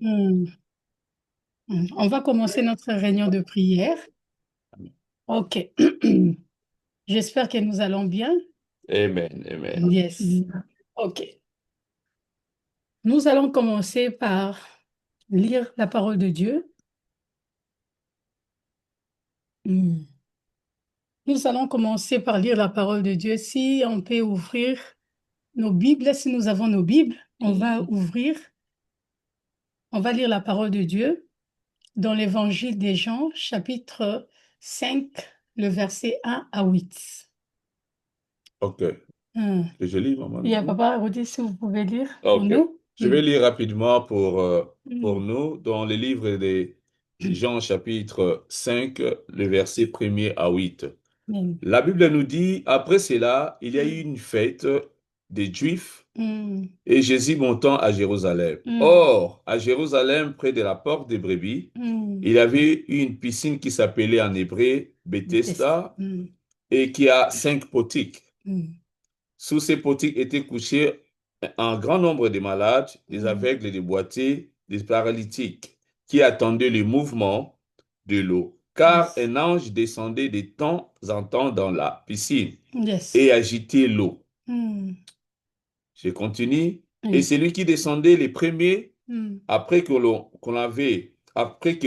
Hmm. On va commencer notre réunion de prière. OK. J'espère que nous allons bien. Amen, amen. Yes. OK. Nous allons commencer par lire la parole de Dieu. Hmm. Nous allons commencer par lire la parole de Dieu. Si on peut ouvrir nos Bibles, si nous avons nos Bibles, on va ouvrir, on va lire la parole de Dieu dans l'Évangile des Jean, chapitre 5, le verset 1 à 8. OK. Hmm. Que je lis, maman. Il y a Papa Rodi, si vous pouvez lire pour OK. nous. Je vais lire rapidement pour Hmm. nous dans le livre de Jean chapitre 5, le verset 1er à 8. Hmm. La Bible nous dit, après cela, il y a eu une fête des Juifs Hmm. et Jésus montant à Jérusalem. Hmm. Or, à Jérusalem, près de la porte des brebis, Hmm. il y avait une piscine qui s'appelait en hébreu Déteste. Bethesda et qui a 5 portiques. Hmm. Sous ces portiques étaient couchés un grand nombre de malades, des Hmm. aveugles, des boiteux, des paralytiques, qui attendaient le mouvement de l'eau. Car Yes. un ange descendait de temps en temps dans la piscine Yes. et agitait l'eau. Hmm. Je continue. Et Oui. celui qui descendait les premiers, Hmm. après que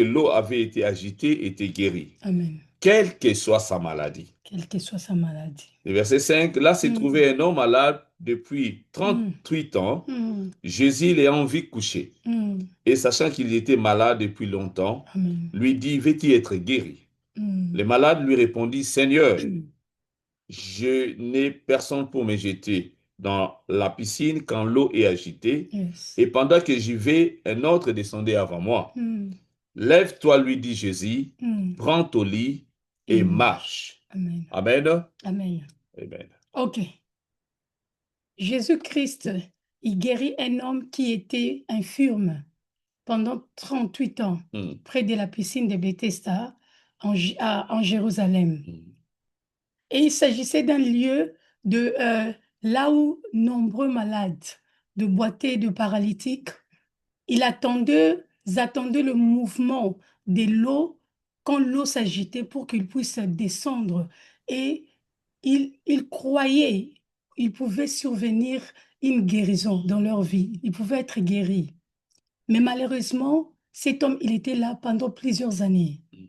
l'eau avait été agitée, était guéri, Amen. quelle que soit sa maladie. Quelle que soit sa maladie. Le verset 5, là se Hmm. trouvait un homme malade depuis Hmm. 38 ans. Hmm. Jésus l'ayant vu couché, Hmm. et sachant qu'il était malade depuis longtemps, Amen. lui dit, veux-tu être guéri? Hmm. Le malade lui répondit, Seigneur, je n'ai personne pour me jeter dans la piscine quand l'eau est agitée, Yes. et pendant que j'y vais, un autre descendait avant moi. Hmm. Lève-toi, lui dit Jésus, Hmm. prends ton lit Et et marche. marche. Amen. Amen. Amen. Amen. OK. Jésus-Christ, il guérit un homme qui était infirme pendant 38 ans, Mm, près de la piscine de Bethesda, en Jérusalem. mm, Et il s'agissait d'un lieu là où nombreux malades, de boiteux, de paralytiques, ils attendaient le mouvement de l'eau quand l'eau s'agitait pour qu'ils puissent descendre. Et ils croyaient, il pouvait survenir une guérison dans leur vie, ils pouvaient être guéris. Mais malheureusement, cet homme, il était là pendant plusieurs années. mm,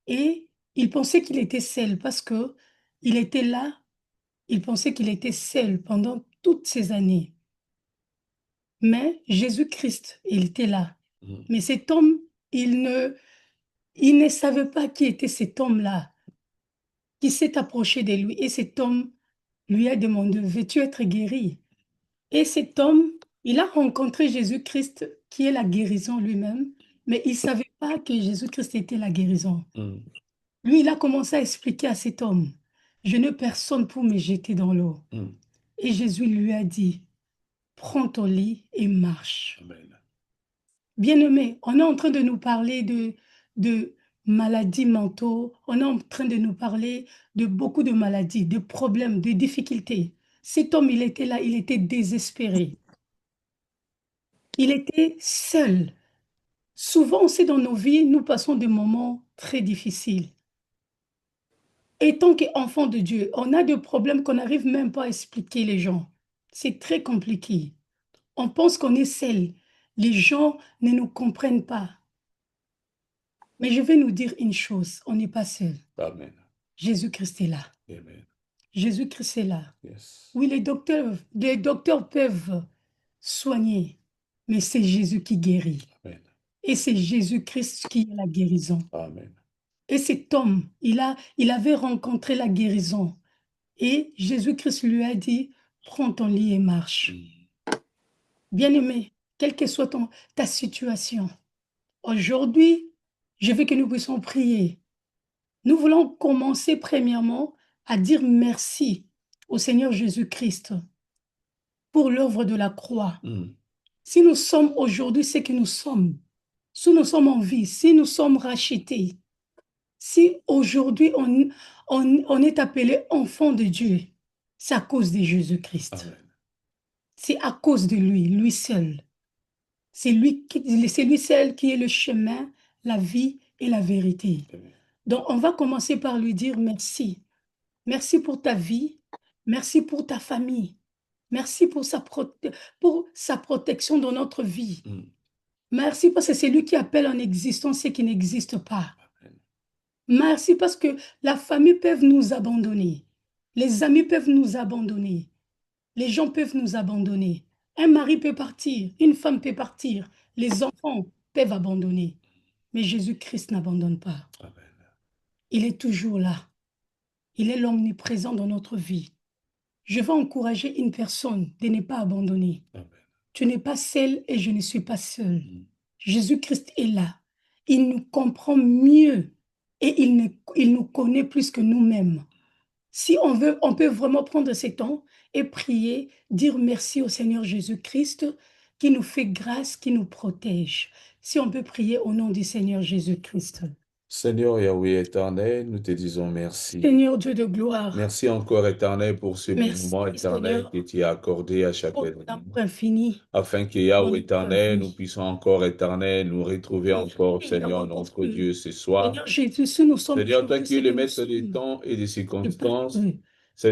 Et il pensait qu'il était seul parce que il était là, il pensait qu'il était seul pendant toutes ces années. Mais Jésus-Christ, il était là. mm. Mais cet homme, il ne, il ne savait pas qui était cet homme-là, qui s'est approché de lui. Et cet homme lui a demandé, veux-tu être guéri? Et cet homme, il a rencontré Jésus-Christ, qui est la guérison lui-même, mais il ne savait pas que Jésus-Christ était la guérison. Mm. Lui, il a commencé à expliquer à cet homme, je n'ai personne pour me jeter dans l'eau. Mm. Et Jésus lui a dit, prends ton lit et marche. Amen. Bien-aimé, on est en train de nous parler de maladies mentaux, on est en train de nous parler de beaucoup de maladies, de problèmes, de difficultés. Cet homme, il était là, il était désespéré. Il était seul. Souvent aussi dans nos vies, nous passons des moments très difficiles. Et tant qu'enfant de Dieu, on a des problèmes qu'on n'arrive même pas à expliquer les gens. C'est très compliqué. On pense qu'on est seul. Les gens ne nous comprennent pas. Mais je vais nous dire une chose, on n'est pas seul. Amen. Jésus-Christ est là. Amen. Jésus-Christ est là. Yes. Oui, les docteurs peuvent soigner, mais c'est Jésus qui guérit. Amen. Et c'est Jésus-Christ qui est la guérison. Amen. Et cet homme, il avait rencontré la guérison. Et Jésus-Christ lui a dit, prends ton lit et marche. Mm. Bien-aimé, quelle que soit ta situation, aujourd'hui, je veux que nous puissions prier. Nous voulons commencer premièrement à dire merci au Seigneur Jésus-Christ pour l'œuvre de la croix. Mm. Si nous sommes aujourd'hui ce que nous sommes, si nous sommes en vie, si nous sommes rachetés, si aujourd'hui on est appelé enfant de Dieu, c'est à cause de Jésus-Christ. Amen. C'est à cause de lui, lui seul. C'est lui seul qui est le chemin, la vie et la vérité. Amen. Donc, on va commencer par lui dire merci. Merci pour ta vie. Merci pour ta famille. Merci pour pour sa protection dans notre vie. Mm. Merci parce que c'est lui qui appelle en existence ce qui n'existe pas. Amen. Merci parce que la famille peut nous abandonner. Les amis peuvent nous abandonner. Les gens peuvent nous abandonner. Un mari peut partir, une femme peut partir, les enfants peuvent abandonner. Mais Jésus-Christ n'abandonne pas. Amen. Il est toujours là. Il est l'omniprésent dans notre vie. Je vais encourager une personne de ne pas abandonner. Amen. Tu n'es pas seul et je ne suis pas seul. Mm. Jésus-Christ est là. Il nous comprend mieux et il nous connaît plus que nous-mêmes. Si on veut, on peut vraiment prendre ce temps et prier, dire merci au Seigneur Jésus-Christ qui nous fait grâce, qui nous protège. Si on peut prier au nom du Seigneur Jésus-Christ. Seigneur Yahweh éternel, nous te disons merci. Seigneur Dieu de gloire, Merci encore éternel pour ce merci moment éternel Seigneur que tu as accordé à chacun pour de ton nous. amour infini Afin que dans Yahweh notre éternel, nous vie. puissions encore éternel nous retrouver encore, Seigneur notre Dieu, ce soir. Seigneur Jésus, si nous sommes Seigneur, toi choqués, qui es le Seigneur, maître des nous temps et des te circonstances, prie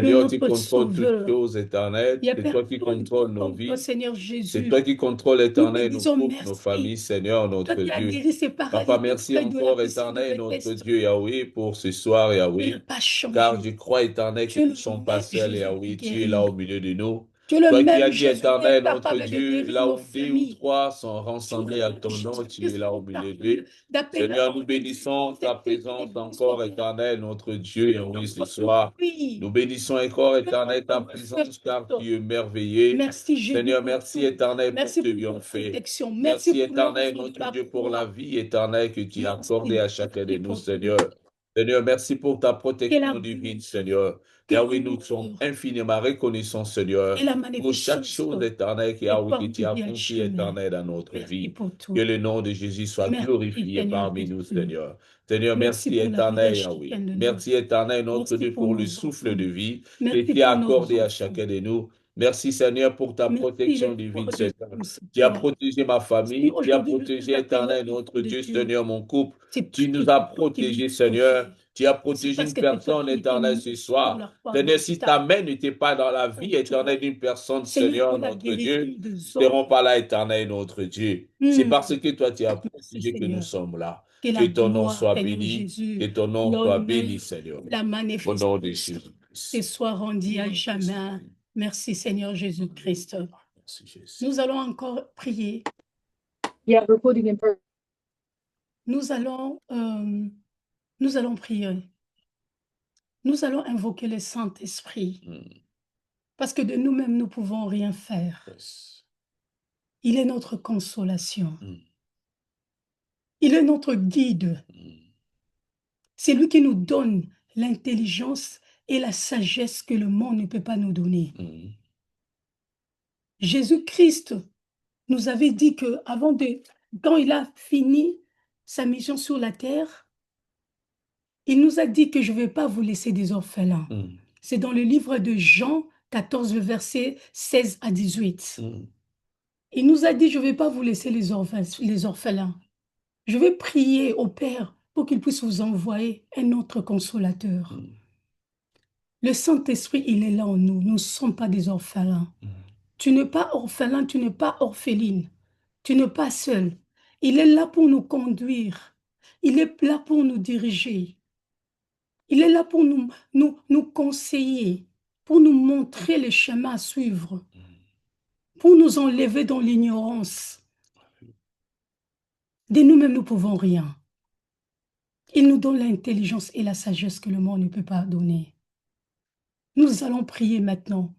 que Seigneur, tu notre contrôles toutes Sauveur, choses éternelles. il n'y a C'est toi qui personne contrôles nos comme toi, vies. Seigneur C'est Jésus. toi qui contrôles Nous te éternel nos disons couples, nos merci. familles, Seigneur Toi notre qui as Dieu. guéri ces Papa, paralytiques merci près de la encore piscine de éternel notre Bethesda. Dieu Yahweh pour ce soir Tu Yahweh. n'as pas Car changé. je crois éternel que Tu es nous ne le sommes pas même seuls Jésus qui Yahweh. Tu es là guérit. au milieu de nous. Tu es le Toi qui même as dit Jésus qui est éternel notre capable de Dieu, guérir là nos où deux ou familles. trois sont Tu es rassemblés le à même ton nom, Jésus qui tu es là au est milieu capable d'eux. d'appeler Seigneur, nous l'ordre du bénissons ta présence encore, Saint-Esprit. éternel, notre Dieu, et oui, ce soir. Nous bénissons encore, éternel, ta présence, car tu es merveilleux. Merci Jésus Seigneur, pour merci, tout. éternel, pour Merci tes pour ta bienfaits. protection. Merci Merci, pour éternel, l'œuvre de notre la Dieu, pour la croix. vie éternelle que tu as accordée Merci. à chacun de Merci nous, pour Seigneur. tout. Seigneur, merci pour ta Que la protection divine, Seigneur. que Car oui, nous sommes l'honneur infiniment reconnaissants, et Seigneur, la pour chaque magnificence chose éternelle de que ton tu as bien accompli chemin. éternel dans notre Merci vie. pour Que tout. le nom de Jésus soit Merci glorifié Seigneur parmi nous, Jésus. Seigneur. Seigneur, Merci merci pour la vie de éternel, chacun Yahweh. de nous. Merci éternel, notre Merci Dieu, pour pour le nos souffle de enfants. vie que Merci tu as pour nos accordé à enfants. chacun de nous. Merci, Seigneur, pour ta Merci protection l'espoir divine, de Seigneur. tous. Tu as protégé ma Si famille, tu as aujourd'hui nous protégé, nous appelons éternel, enfants notre de Dieu, Dieu, Seigneur, mon couple. c'est Tu parce que nous as c'est toi qui nous protégés, Seigneur. protèges. Tu as C'est protégé parce une que c'est toi personne, qui étais éternel, mort ce sur soir. la croix de Seigneur, si ta l'hôpital main n'était pas dans la pour vie toi. éternelle d'une personne, Seigneur, Seigneur, pour la notre guérison Dieu, des nous ne hommes. serons pas là, éternel, notre Dieu. C'est parce que toi, tu as Merci protégé que nous Seigneur. sommes là. Que Que la ton nom gloire, soit Seigneur béni, que Jésus, ton nom soit l'honneur, béni, Seigneur. la Au nom de magnificence te Jésus-Christ. soit rendue à jamais. Merci Seigneur Jésus-Christ. Merci, Jésus. Nous allons encore prier. Yeah, we're putting in prayer. Nous allons prier. Nous allons invoquer le Saint-Esprit Mm. parce que de nous-mêmes, nous ne pouvons rien faire. Yes. Il est notre consolation. Mm. Il est notre guide. Mm. C'est lui qui nous donne l'intelligence et la sagesse que le monde ne peut pas nous donner. Mm. Jésus-Christ nous avait dit que quand il a fini sa mission sur la terre, il nous a dit que je ne vais pas vous laisser des orphelins. Mm. C'est dans le livre de Jean 14, versets 16 à 18. Mm. Il nous a dit, je ne vais pas vous laisser les orphelins. Je vais prier au Père pour qu'il puisse vous envoyer un autre consolateur. Mm. Le Saint-Esprit, il est là en nous. Nous ne sommes pas des orphelins. Mm. Tu n'es pas orphelin, tu n'es pas orpheline. Tu n'es pas seul. Il est là pour nous conduire. Il est là pour nous diriger. Il est là pour nous conseiller, pour nous montrer le chemin à suivre, pour nous enlever dans l'ignorance. De nous-mêmes, nous ne pouvons rien. Il nous donne l'intelligence et la sagesse que le monde ne peut pas donner. Nous allons prier maintenant.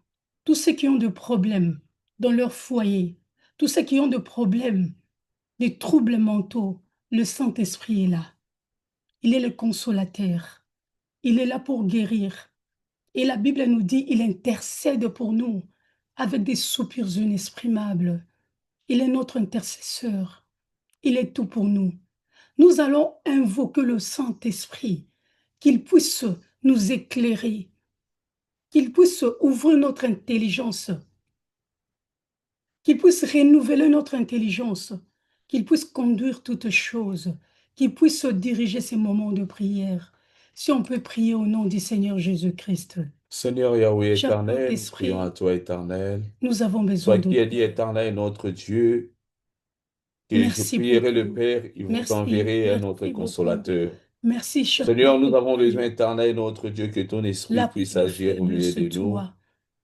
Tous ceux qui ont des problèmes dans leur foyer, tous ceux qui ont des problèmes, des troubles mentaux, le Saint-Esprit est là. Il est le consolateur. Il est là pour guérir. Et la Bible nous dit, il intercède pour nous avec des soupirs inexprimables. Il est notre intercesseur. Il est tout pour nous. Nous allons invoquer le Saint-Esprit, qu'il puisse nous éclairer, qu'il puisse ouvrir notre intelligence, qu'il puisse renouveler notre intelligence, qu'il puisse conduire toutes choses, qu'il puisse diriger ces moments de prière. Si on peut prier au nom du Seigneur Jésus-Christ. Seigneur Yahweh Cher éternel, nous prions à Saint-Esprit, toi, éternel. nous avons besoin Toi de qui as toi. dit, éternel, notre Dieu, que je Merci pour prierai le tout. Père, il vous Merci, enverrait un autre merci beaucoup. consolateur. Merci, cher Seigneur, nous Papa. avons besoin, éternel, notre Dieu, que ton esprit La puisse paix de agir au faible, milieu c'est de nous. toi.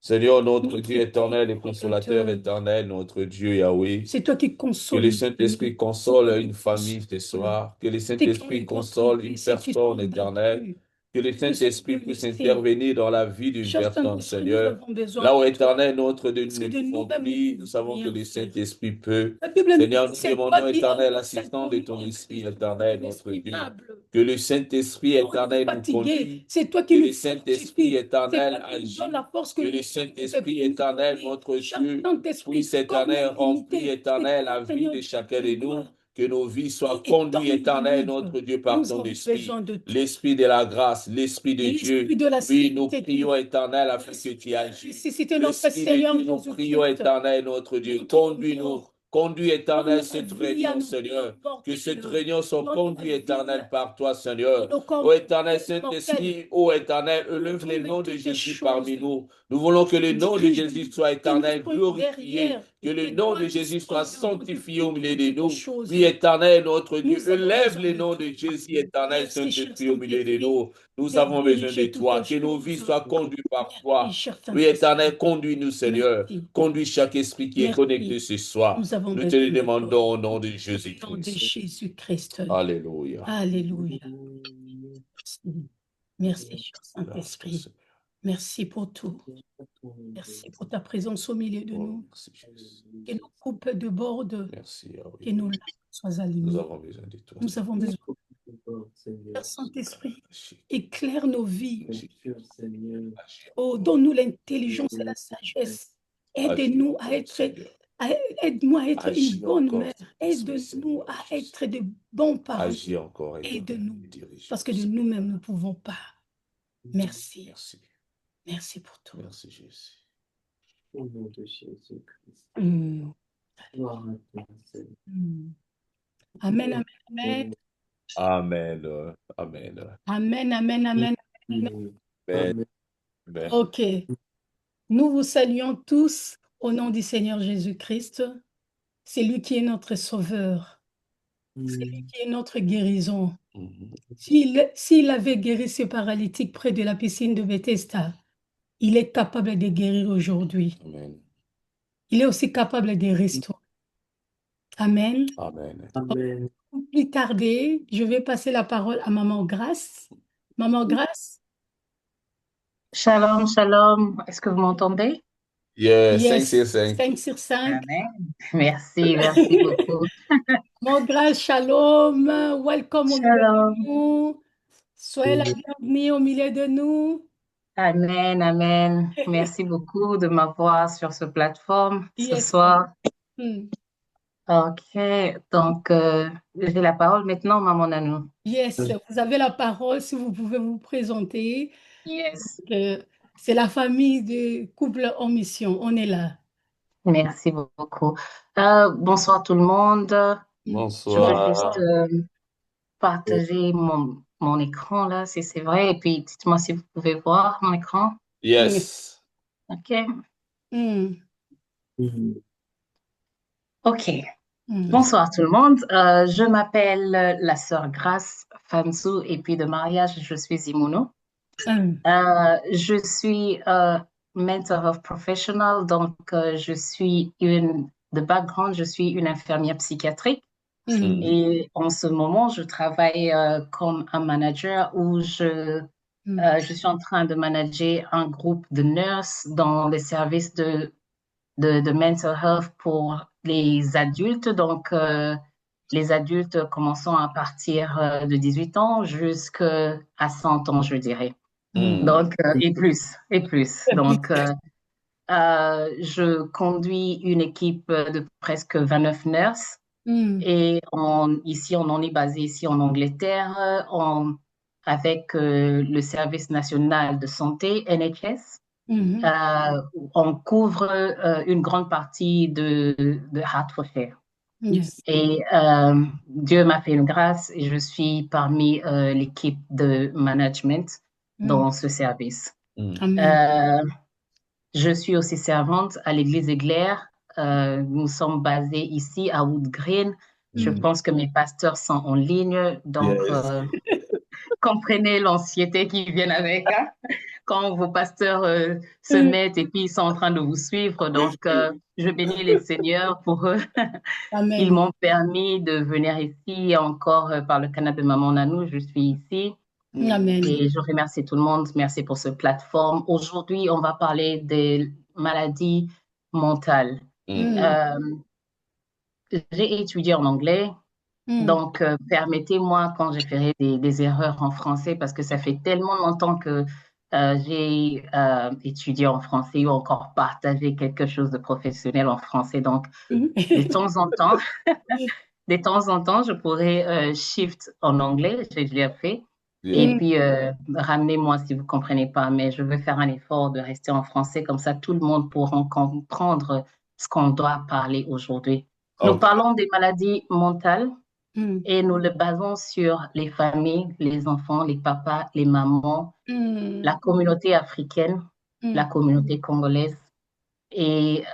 Seigneur, notre Notre Dieu éternel et Père consolateur protecteur, éternel, notre Dieu Yahweh, c'est toi qui que consoles le les Saint-Esprit familles. console C'est toi une qui famille ce consoles soir, que le ceux qui Saint-Esprit doivent console prier, une ceux qui sont personne éternelle, battus, que le ceux qui sont Saint-Esprit puisse blessés. intervenir dans la vie d'une Cher personne, Saint-Esprit, nous Seigneur. avons besoin Là où de toi. éternel, notre Dieu, nous Parce ne que de pouvons nous-mêmes, nous ne plus, nous pouvons savons que rien le faire. Saint-Esprit peut. La Bible nous Seigneur, dit, nous c'est demandons, toi qui éternel, envoies Saint l'assistance de ton esprit, Christ, éternel, notre Dieu. inexprimable. Que le Saint-Esprit Quand on est éternel nous fatigué, conduise. c'est toi Que qui le nous Saint-Esprit fortifies. C'est éternel toi qui nous agit. donnes la force que Que nous le avons Saint-Esprit éternel, notre Cher Dieu, Saint-Esprit, puisse comme éternel remplir l'intimité, c'est éternel toi, la vie Seigneur de Dieu, chacun de qui nous. doit Que nos vies soient et dans conduites, éternel, livre. notre Dieu, par Nous ton avons esprit. besoin de toi. L'esprit de la grâce, l'esprit de Dieu. L'esprit de la Oui, nous sainteté. prions, éternel, afin que tu agisses. Ressusciter notre L'esprit de Seigneur Dieu, nous prions, Jésus-Christ. éternel, notre Dieu. Conduis-nous. Conduis, éternel, cette réunion, Seigneur. Que cette réunion soit conduite, éternel, par toi, Seigneur. Ô éternel Saint-Esprit, ô éternel, élève le nom de Jésus parmi nous. Nous voulons que le nom de Jésus soit éternel, glorifié. Que le nom de Jésus soit sanctifié au milieu de nous. Oui, éternel, notre Dieu, élève le nom de Jésus, éternel Saint-Esprit au milieu de nous. Nous avons besoin de toi. Que nos vies soient conduites par toi. Oui, éternel, conduis-nous, Seigneur. Conduis chaque esprit qui est connecté ce soir. Nous avons Nous te besoin le de toi. demandons au nom de Au nom de Jésus-Christ. Jésus-Christ. Alléluia. Alléluia. Merci, cher Saint-Esprit. Merci pour tout. Merci pour ta présence au milieu de Oh, nous. merci, Jésus. Que nos coupes de bord, Merci, Yahweh. que nos larmes soient Nous allumées. avons besoin de toi. Nous avons besoin. Cher Saint-Esprit, éclaire nos vies. Oh, donne-nous l'intelligence et la sagesse. Aide-nous à être, aide-moi à être une bonne mère. Aide-nous à être de bons parents. Agis encore. Aide-nous. Parce que de nous-mêmes, nous ne pouvons pas. Merci. Merci. Merci pour tout. Merci, Jésus. Au nom de Jésus-Christ. Mm. Gloire à toi, Seigneur. Mm. Amen, amen, amen. Amen. Amen. Amen, amen, amen. Amen. Amen. Amen. Ok. Nous vous saluons tous au nom du Seigneur Jésus-Christ. C'est lui qui est notre sauveur. C'est lui qui est notre guérison. Mhm. S'il avait guéri ce paralytique près de la piscine de Bethesda, il est capable de guérir aujourd'hui. Amen. Il est aussi capable de restaurer. Amen. Amen. Amen. Sans plus tarder, je vais passer la parole à Maman Grace. Maman Grace? Shalom, shalom. Est-ce que vous m'entendez? Yeah, Yes. 5 sur 5. 5 sur 5. Amen. Merci, merci beaucoup. Maman Grace, shalom. Welcome au milieu Shalom. de nous. Soyez la bienvenue au milieu de nous. Amen, amen. Merci beaucoup de m'avoir sur ce plateforme ce Yes. soir. Mm. Ok, donc j'ai la parole maintenant, Maman Nanou. Yes, vous avez la parole si vous pouvez vous présenter. Yes. C'est la famille de Couple en Mission. On est là. Merci beaucoup. Bonsoir tout le monde. Je veux Bonsoir. juste partager mon écran là, si c'est vrai. Et puis dites-moi si vous pouvez voir mon écran. Yes. Ok. Mm. Ok. Mm. Bonsoir tout le monde. Je m'appelle la sœur Grace Fansou et puis de mariage, je suis Imouno. Mm. Je suis mental health professional, donc je suis de background, je suis une infirmière psychiatrique. Mm. Et en ce moment, je travaille comme un manager où je suis en train de manager un groupe de nurses dans les services de mental health pour les adultes. Donc, les adultes commençant à partir de 18 ans jusqu'à 100 ans, je dirais. Mm. Donc, et plus. Donc, je conduis une équipe de presque 29 nurses. Mm. Et ici, on en est basé ici en Angleterre avec le Service national de santé, NHS. On couvre une grande partie de Hertfordshire. Yes. Et Dieu m'a fait une grâce et je suis parmi l'équipe de management dans ce service. Amen. Je suis aussi servante à l'église Églaire. Nous sommes basés ici à Wood Green. Je pense que mes pasteurs sont en ligne, donc comprenez l'anxiété qui vient avec. Hein? Quand vos pasteurs se mettent et puis ils sont en train de vous suivre. Donc, je bénis les seigneurs pour eux. Amen. Ils m'ont permis de venir ici encore par le canal de Maman Nanou. Je suis ici. Amen. Et je remercie tout le monde. Merci pour cette plateforme. Aujourd'hui, on va parler des maladies mentales. J'ai étudié en anglais. Donc, permettez-moi, quand je ferai des erreurs en français, parce que ça fait tellement longtemps que j'ai étudié en français ou encore partagé quelque chose de professionnel en français. Donc, de temps en temps, je pourrais shift en anglais, je l'ai fait. Et puis, ramenez-moi si vous ne comprenez pas, mais je veux faire un effort de rester en français, comme ça tout le monde pourra comprendre ce qu'on doit parler aujourd'hui. Nous parlons des maladies mentales. Et nous le basons sur les familles, les enfants, les papas, les mamans, la communauté africaine, la communauté congolaise et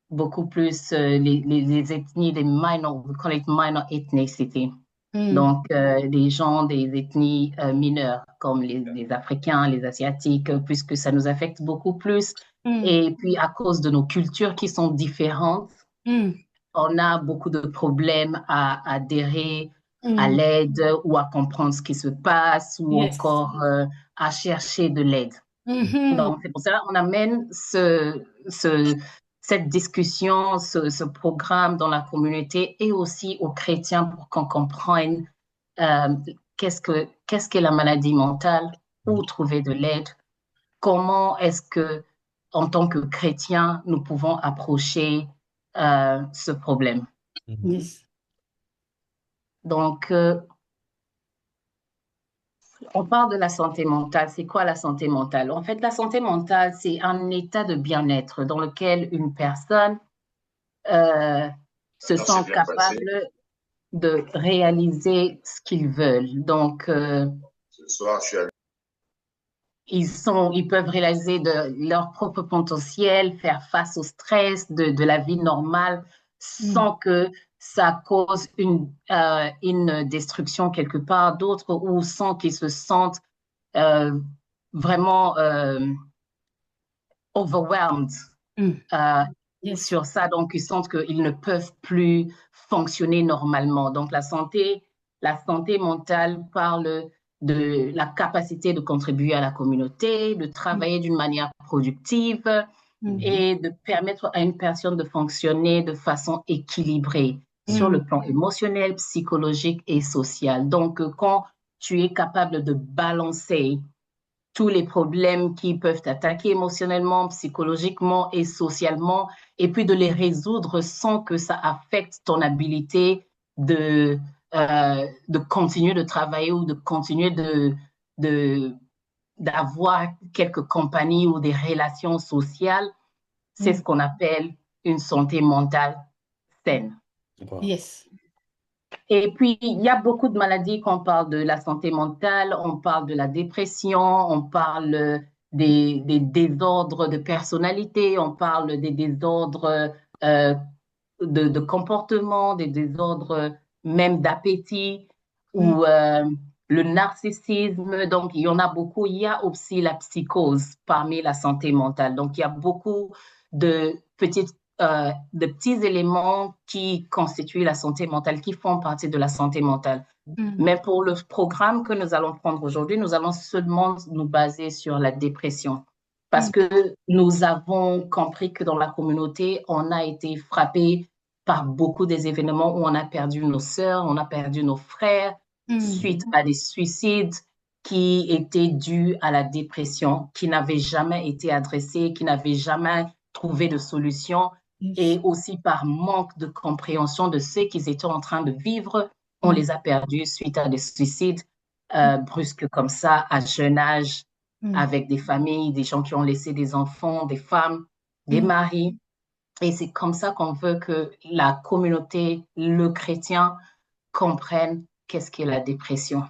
beaucoup plus les ethnies, les minor, we call it minor ethnicity. Donc, les gens des ethnies mineures, comme les Africains, les Asiatiques, puisque ça nous affecte beaucoup plus. Et puis, à cause de nos cultures qui sont différentes, on a beaucoup de problèmes à adhérer à l'aide ou à comprendre ce qui se passe ou encore à chercher de l'aide. Donc, c'est pour ça qu'on amène cette discussion, ce programme dans la communauté et aussi aux chrétiens pour qu'on comprenne qu'est-ce qu'est la maladie mentale, où trouver de l'aide, comment est-ce que, en tant que chrétiens, nous pouvons approcher ce problème. Yes. Donc, on parle de la santé mentale. C'est quoi la santé mentale? En fait, la santé mentale, c'est un état de bien-être dans lequel une personne se sent capable de réaliser ce qu'ils veulent. Donc, ils peuvent réaliser leur propre potentiel, faire face au stress de la vie normale sans que ça cause une destruction quelque part d'autre ou sans qu'ils se sentent vraiment overwhelmed sur ça. Donc, ils sentent qu'ils ne peuvent plus fonctionner normalement. Donc, la santé mentale parle de la capacité de contribuer à la communauté, de travailler d'une manière productive et de permettre à une personne de fonctionner de façon équilibrée sur le plan émotionnel, psychologique et social. Donc, quand tu es capable de balancer tous les problèmes qui peuvent t'attaquer émotionnellement, psychologiquement et socialement, et puis de les résoudre sans que ça affecte ton habilité de continuer de travailler ou de continuer d'avoir quelques compagnies ou des relations sociales, c'est ce qu'on appelle une santé mentale saine. Yes. Et puis, il y a beaucoup de maladies quand on parle de la santé mentale, on parle de la dépression, on parle des désordres de personnalité, on parle des désordres de comportement, des désordres même d'appétit ou le narcissisme. Donc, il y en a beaucoup. Il y a aussi la psychose parmi la santé mentale. Donc, il y a beaucoup de petits éléments qui constituent la santé mentale, qui font partie de la santé mentale. Mais pour le programme que nous allons prendre aujourd'hui, nous allons seulement nous baser sur la dépression. Parce que nous avons compris que dans la communauté, on a été frappé par beaucoup des événements où on a perdu nos sœurs, on a perdu nos frères suite à des suicides qui étaient dus à la dépression, qui n'avaient jamais été adressés, qui n'avaient jamais trouvé de solution, et aussi par manque de compréhension de ce qu'ils étaient en train de vivre. On les a perdus suite à des suicides brusques comme ça, à jeune âge. avec des familles, des gens qui ont laissé des enfants, des femmes, des maris. Et c'est comme ça qu'on veut que la communauté, le chrétien, comprenne qu'est-ce qu'est la dépression.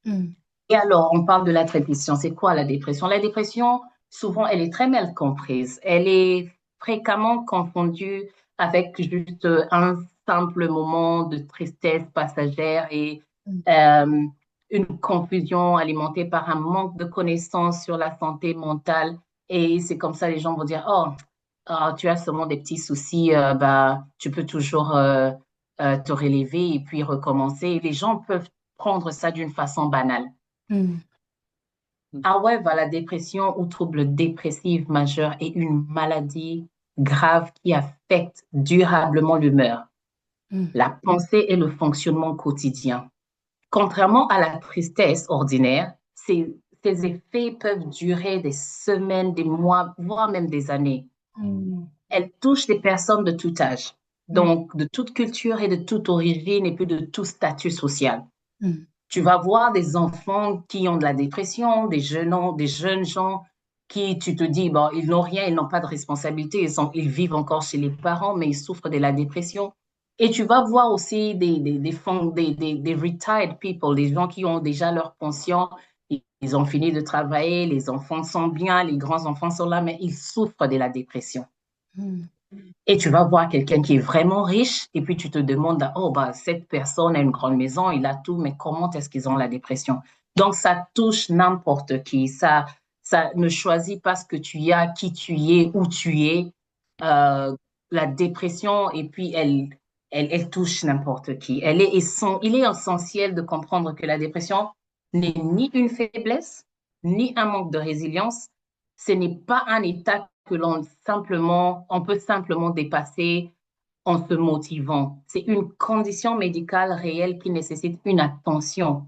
Et alors, on parle de la dépression. C'est quoi la dépression? La dépression, souvent, elle est très mal comprise. Elle est fréquemment confondue avec juste un simple moment de tristesse passagère et une confusion alimentée par un manque de connaissances sur la santé mentale. Et c'est comme ça, les gens vont dire, oh, tu as seulement des petits soucis, bah, tu peux toujours te relever et puis recommencer. Les gens peuvent prendre ça d'une façon banale. However, la dépression ou trouble dépressif majeur est une maladie grave qui affecte durablement l'humeur, la pensée et le fonctionnement quotidien. Contrairement à la tristesse ordinaire, ces effets peuvent durer des semaines, des mois, voire même des années. Elle touche les personnes de tout âge, donc de toute culture et de toute origine et puis de tout statut social. Tu vas voir des enfants qui ont de la dépression, des jeunes gens qui, tu te dis, bon, ils n'ont rien, ils n'ont pas de responsabilité, ils vivent encore chez les parents, mais ils souffrent de la dépression. Et tu vas voir aussi des retired people, des gens qui ont déjà leur pension, ils ont fini de travailler, les enfants sont bien, les grands-enfants sont là, mais ils souffrent de la dépression. Et tu vas voir quelqu'un qui est vraiment riche, et puis tu te demandes, oh, bah, cette personne a une grande maison, il a tout, mais comment est-ce qu'ils ont la dépression? Donc, ça touche n'importe qui. Ça ne choisit pas ce que tu as, qui tu es, où tu es. La dépression, et puis elle touche n'importe qui. Il est essentiel de comprendre que la dépression n'est ni une faiblesse, ni un manque de résilience. Ce n'est pas un état que on peut simplement dépasser en se motivant. C'est une condition médicale réelle qui nécessite une attention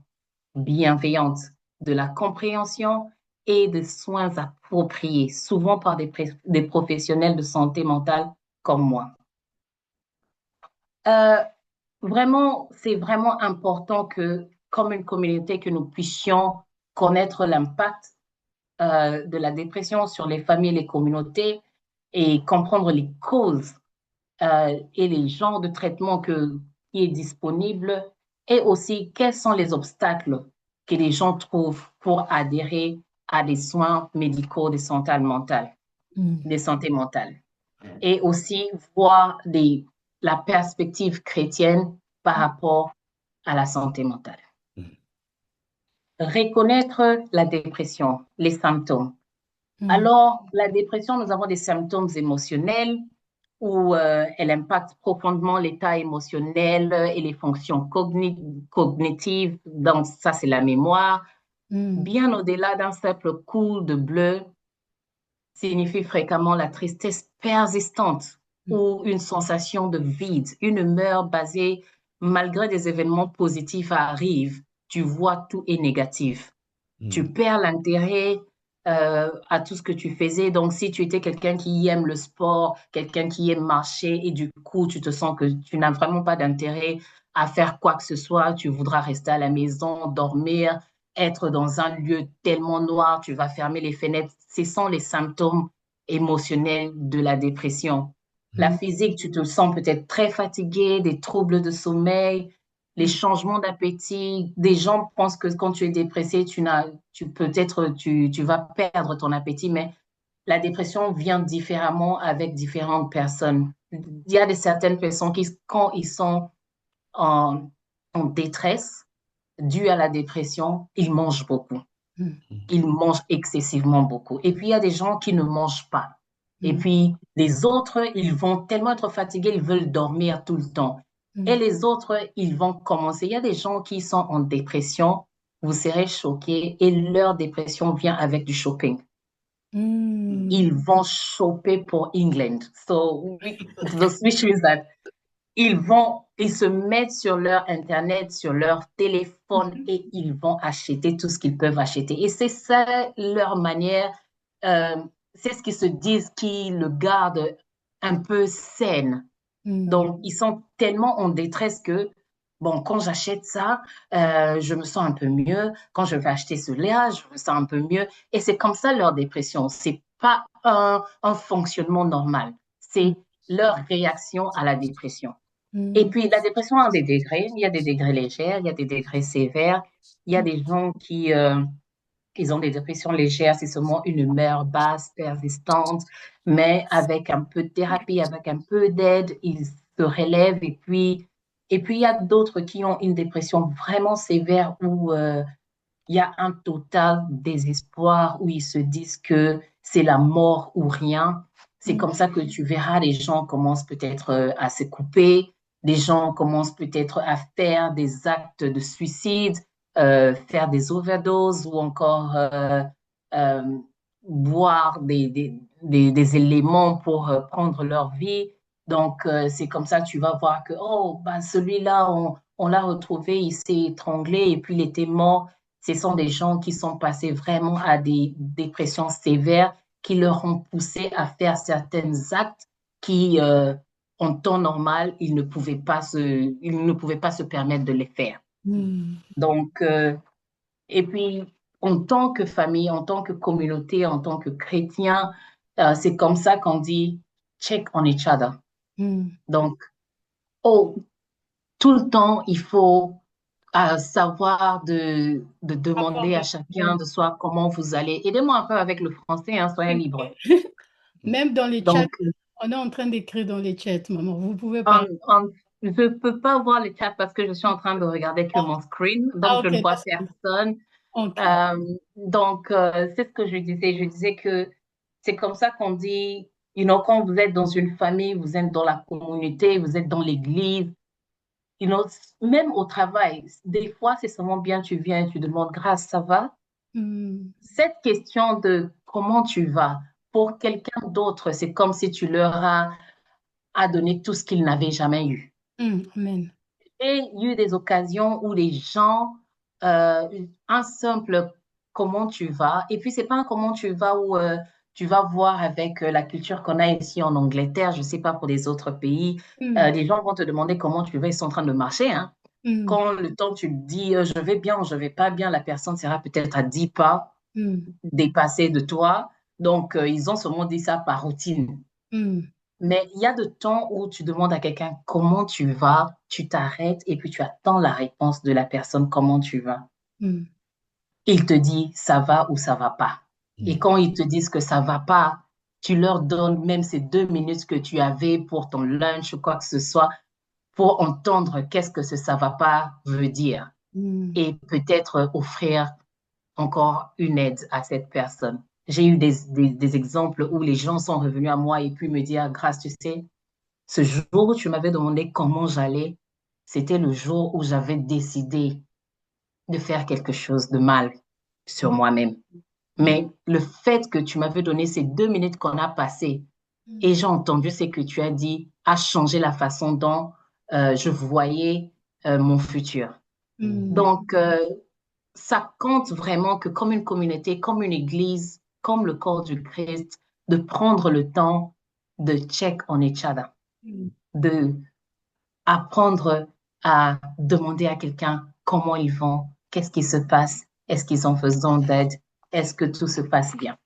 bienveillante, de la compréhension et des soins appropriés, souvent par des professionnels de santé mentale comme moi. Vraiment, c'est vraiment important que, comme une communauté, que nous puissions connaître l'impact de la dépression sur les familles et les communautés et comprendre les causes et les genres de traitement qui est disponible et aussi quels sont les obstacles que les gens trouvent pour adhérer à des soins médicaux de santé mentale, de santé mentale. Et aussi voir la perspective chrétienne par rapport à la santé mentale. Reconnaître la dépression, les symptômes. Alors, la dépression, nous avons des symptômes émotionnels où elle impacte profondément l'état émotionnel et les fonctions cognitives. Donc, ça, c'est la mémoire. Bien au-delà d'un simple coup de bleu, signifie fréquemment la tristesse persistante ou une sensation de vide, une humeur basée, malgré des événements positifs arrivent, tu vois tout est négatif. Tu perds l'intérêt à tout ce que tu faisais. Donc, si tu étais quelqu'un qui aime le sport, quelqu'un qui aime marcher et du coup, tu te sens que tu n'as vraiment pas d'intérêt à faire quoi que ce soit, tu voudras rester à la maison, dormir, être dans un lieu tellement noir, tu vas fermer les fenêtres. Ce sont les symptômes émotionnels de la dépression. La physique, tu te sens peut-être très fatigué, des troubles de sommeil, les changements d'appétit. Des gens pensent que quand tu es dépressé, tu vas perdre ton appétit, mais la dépression vient différemment avec différentes personnes. Il y a certaines personnes qui, quand ils sont en détresse due à la dépression, ils mangent beaucoup. Ils mangent excessivement beaucoup. Et puis, il y a des gens qui ne mangent pas. Et puis, les autres, ils vont tellement être fatigués, ils veulent dormir tout le temps. Et les autres, ils vont commencer. Il y a des gens qui sont en dépression, vous serez choqués, et leur dépression vient avec du shopping. Ils vont shopper pour England. So, which means that ils se mettent sur leur Internet, sur leur téléphone et ils vont acheter tout ce qu'ils peuvent acheter. Et c'est ça leur manière, c'est ce qu'ils se disent qui le gardent un peu saine. Donc, ils sont tellement en détresse que bon, quand j'achète ça, je me sens un peu mieux. Quand je vais acheter cela, je me sens un peu mieux. Et c'est comme ça leur dépression. C'est pas un fonctionnement normal. C'est leur réaction à la dépression. Et puis, la dépression a des degrés. Il y a des degrés légers, il y a des degrés sévères. Il y a des gens qui ont des dépressions légères, c'est seulement une humeur basse, persistante, mais avec un peu de thérapie, avec un peu d'aide, ils se relèvent. Et puis, il y a d'autres qui ont une dépression vraiment sévère où il y a un total désespoir, où ils se disent que c'est la mort ou rien. C'est comme ça que tu verras les gens commencent peut-être à se couper, les gens commencent peut-être à faire des actes de suicide, faire des overdoses ou encore euh, boire des éléments pour prendre leur vie. Donc, c'est comme ça que tu vas voir que, oh, bah, celui-là, on l'a retrouvé, il s'est étranglé et puis il était mort. Ce sont des gens qui sont passés vraiment à des dépressions sévères qui leur ont poussé à faire certains actes qui, en temps normal, ils ne pouvaient pas se permettre de les faire. Donc, et puis, en tant que famille, en tant que communauté, en tant que chrétien, c'est comme ça qu'on dit check on each other. Donc, oh, tout le temps, il faut savoir de demander à chacun de soi comment vous allez. Aidez-moi un peu avec le français, hein, soyez libre. Même dans les chats, Donc, on est en train d'écrire dans les chats, maman. Vous pouvez pas. je ne peux pas voir le chat parce que je suis en train de regarder que mon screen, donc je ne vois personne. Donc, c'est ce que je disais. Je disais que c'est comme ça qu'on dit, quand vous êtes dans une famille, vous êtes dans la communauté, vous êtes dans l'église, même au travail, des fois, c'est seulement bien, tu viens, tu demandes grâce, ça va? Cette question de comment tu vas, pour quelqu'un d'autre, c'est comme si tu leur as donné tout ce qu'ils n'avaient jamais eu. Amen. Et il y a eu des occasions où les gens, un simple comment tu vas, et puis c'est pas un comment tu vas où tu vas voir avec la culture qu'on a ici en Angleterre, je sais pas pour les autres pays, les gens vont te demander comment tu vas, ils sont en train de marcher, hein. Quand le temps tu dis je vais bien ou je vais pas bien, la personne sera peut-être à 10 pas dépassée de toi, donc ils ont seulement dit ça par routine. Mais il y a de temps où tu demandes à quelqu'un comment tu vas, tu t'arrêtes et puis tu attends la réponse de la personne comment tu vas. Il te dit ça va ou ça va pas. Et quand ils te disent que ça va pas, tu leur donnes même ces 2 minutes que tu avais pour ton lunch ou quoi que ce soit pour entendre qu'est-ce que ce ça va pas veut dire et peut-être offrir encore une aide à cette personne. J'ai eu des exemples où les gens sont revenus à moi et puis me dire, Grâce, tu sais, ce jour où tu m'avais demandé comment j'allais, c'était le jour où j'avais décidé de faire quelque chose de mal sur moi-même. Mais le fait que tu m'avais donné ces 2 minutes qu'on a passées et j'ai entendu ce que tu as dit a changé la façon dont je voyais mon futur. Donc, ça compte vraiment que comme une communauté, comme une église, comme le corps du Christ, de prendre le temps de check on each other, de apprendre à demander à quelqu'un comment ils vont, qu'est-ce qui se passe, est-ce qu'ils ont besoin d'aide, est-ce que tout se passe bien.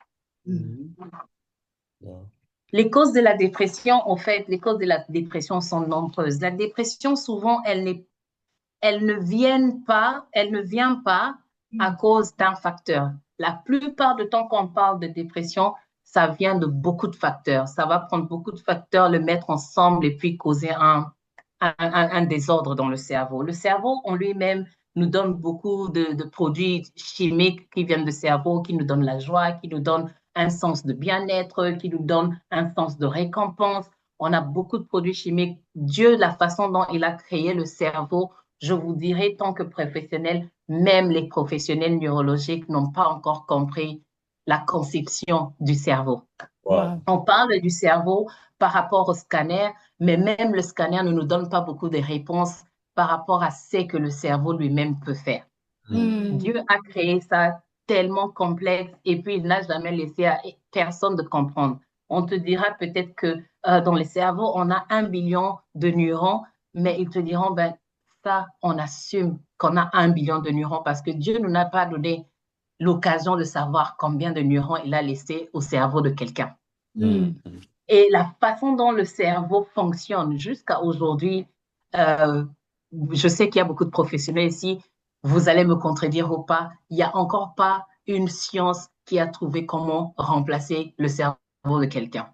Les causes de la dépression, en fait, les causes de la dépression sont nombreuses. La dépression, souvent, elle ne vient pas à cause d'un facteur. La plupart du temps qu'on parle de dépression, ça vient de beaucoup de facteurs. Ça va prendre beaucoup de facteurs, le mettre ensemble et puis causer un désordre dans le cerveau. Le cerveau en lui-même nous donne beaucoup de produits chimiques qui viennent du cerveau, qui nous donnent la joie, qui nous donnent un sens de bien-être, qui nous donnent un sens de récompense. On a beaucoup de produits chimiques. Dieu, la façon dont il a créé le cerveau, je vous dirais, tant que professionnel, même les professionnels neurologiques n'ont pas encore compris la conception du cerveau. On parle du cerveau par rapport au scanner, mais même le scanner ne nous donne pas beaucoup de réponses par rapport à ce que le cerveau lui-même peut faire. Dieu a créé ça tellement complexe et puis il n'a jamais laissé à personne de comprendre. On te dira peut-être que dans le cerveau, on a 1 billion de neurones, mais ils te diront, ça, on assume qu'on a 1 billion de neurones parce que Dieu ne nous a pas donné l'occasion de savoir combien de neurones il a laissé au cerveau de quelqu'un. Et la façon dont le cerveau fonctionne jusqu'à aujourd'hui, je sais qu'il y a beaucoup de professionnels ici, vous allez me contredire ou pas, il n'y a encore pas une science qui a trouvé comment remplacer le cerveau de quelqu'un.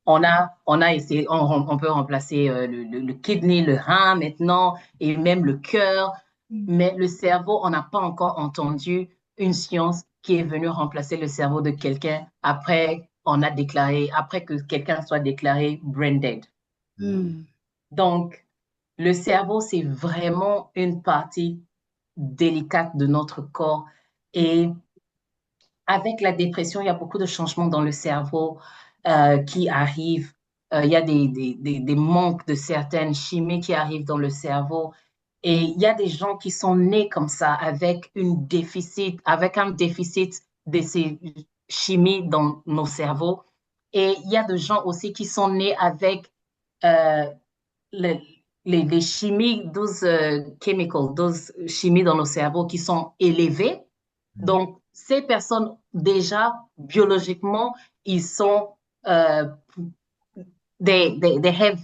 On a essayé, on peut remplacer le kidney, le rein maintenant, et même le cœur, mais le cerveau, on n'a pas encore entendu une science qui est venue remplacer le cerveau de quelqu'un après que quelqu'un soit déclaré brain dead. Donc, le cerveau, c'est vraiment une partie délicate de notre corps. Et avec la dépression, il y a beaucoup de changements dans le cerveau qui arrivent. Il y a des manques de certaines chimies qui arrivent dans le cerveau. Et il y a des gens qui sont nés comme ça, avec un déficit de ces chimies dans nos cerveaux. Et il y a des gens aussi qui sont nés avec les chimies, those chimies dans nos cerveaux qui sont élevées. Donc, ces personnes, déjà, biologiquement, ils sont, they have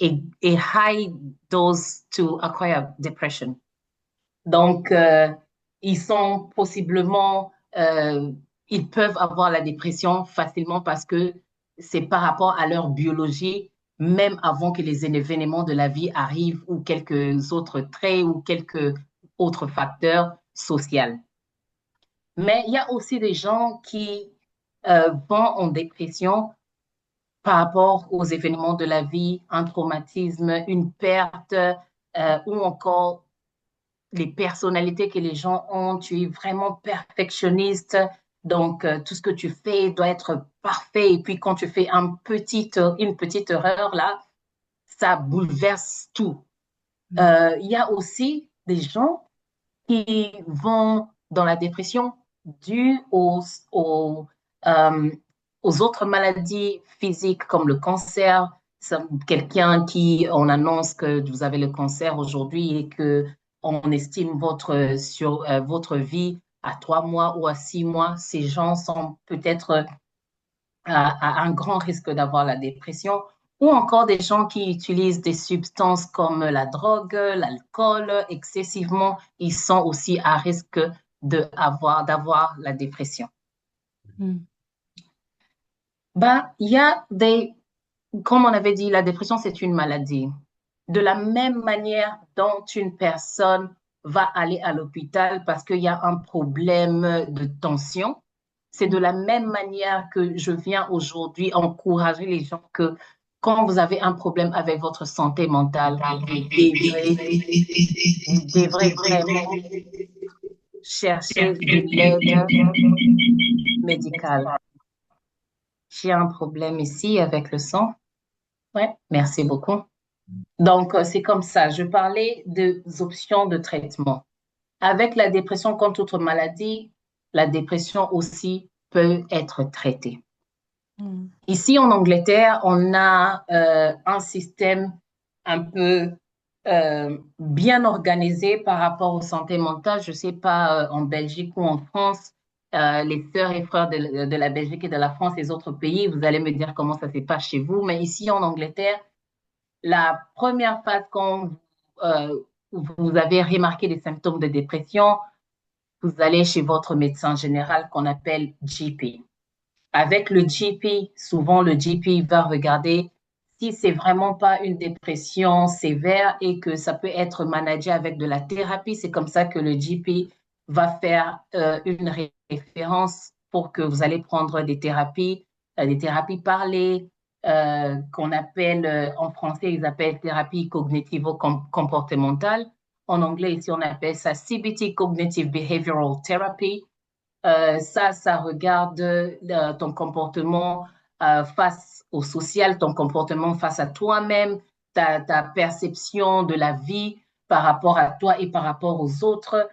a high dose to acquire depression. Donc, ils sont possiblement, ils peuvent avoir la dépression facilement parce que c'est par rapport à leur biologie, même avant que les événements de la vie arrivent ou quelques autres traits ou quelques autres facteurs sociaux. Mais il y a aussi des gens qui vont en dépression par rapport aux événements de la vie, un traumatisme, une perte ou encore les personnalités que les gens ont. Tu es vraiment perfectionniste, donc tout ce que tu fais doit être parfait. Et puis quand tu fais une petite erreur, là, ça bouleverse tout. Il y a aussi des gens qui vont dans la dépression due aux autres maladies physiques comme le cancer. Quelqu'un qui, on annonce que vous avez le cancer aujourd'hui et que on estime votre vie à 3 mois ou à 6 mois, ces gens sont peut-être à un grand risque d'avoir la dépression, ou encore des gens qui utilisent des substances comme la drogue, l'alcool excessivement, ils sont aussi à risque d'avoir la dépression. Il y a comme on avait dit, la dépression, c'est une maladie. De la même manière dont une personne va aller à l'hôpital parce qu'il y a un problème de tension, c'est de la même manière que je viens aujourd'hui encourager les gens que quand vous avez un problème avec votre santé mentale, vous devrez vraiment chercher de l'aide médicale. J'ai un problème ici avec le son. Ouais, merci beaucoup. Donc, c'est comme ça. Je parlais des options de traitement. Avec la dépression comme toute maladie, la dépression aussi peut être traitée. Ici, en Angleterre, on a un système un peu bien organisé par rapport aux santé mentale. Je ne sais pas en Belgique ou en France, les sœurs et frères de la Belgique et de la France, les autres pays, vous allez me dire comment ça se passe chez vous. Mais ici, en Angleterre, la première phase quand vous avez remarqué des symptômes de dépression, vous allez chez votre médecin général qu'on appelle GP. Avec le GP, souvent le GP va regarder si c'est vraiment pas une dépression sévère et que ça peut être managé avec de la thérapie. C'est comme ça que le GP va faire une référence pour que vous allez prendre des thérapies parlées, qu'on appelle, en français, ils appellent thérapie cognitivo-comportementale. En anglais, ici, on appelle ça CBT, Cognitive Behavioral Therapy. Ça regarde ton comportement face au social, ton comportement face à toi-même, ta perception de la vie par rapport à toi et par rapport aux autres.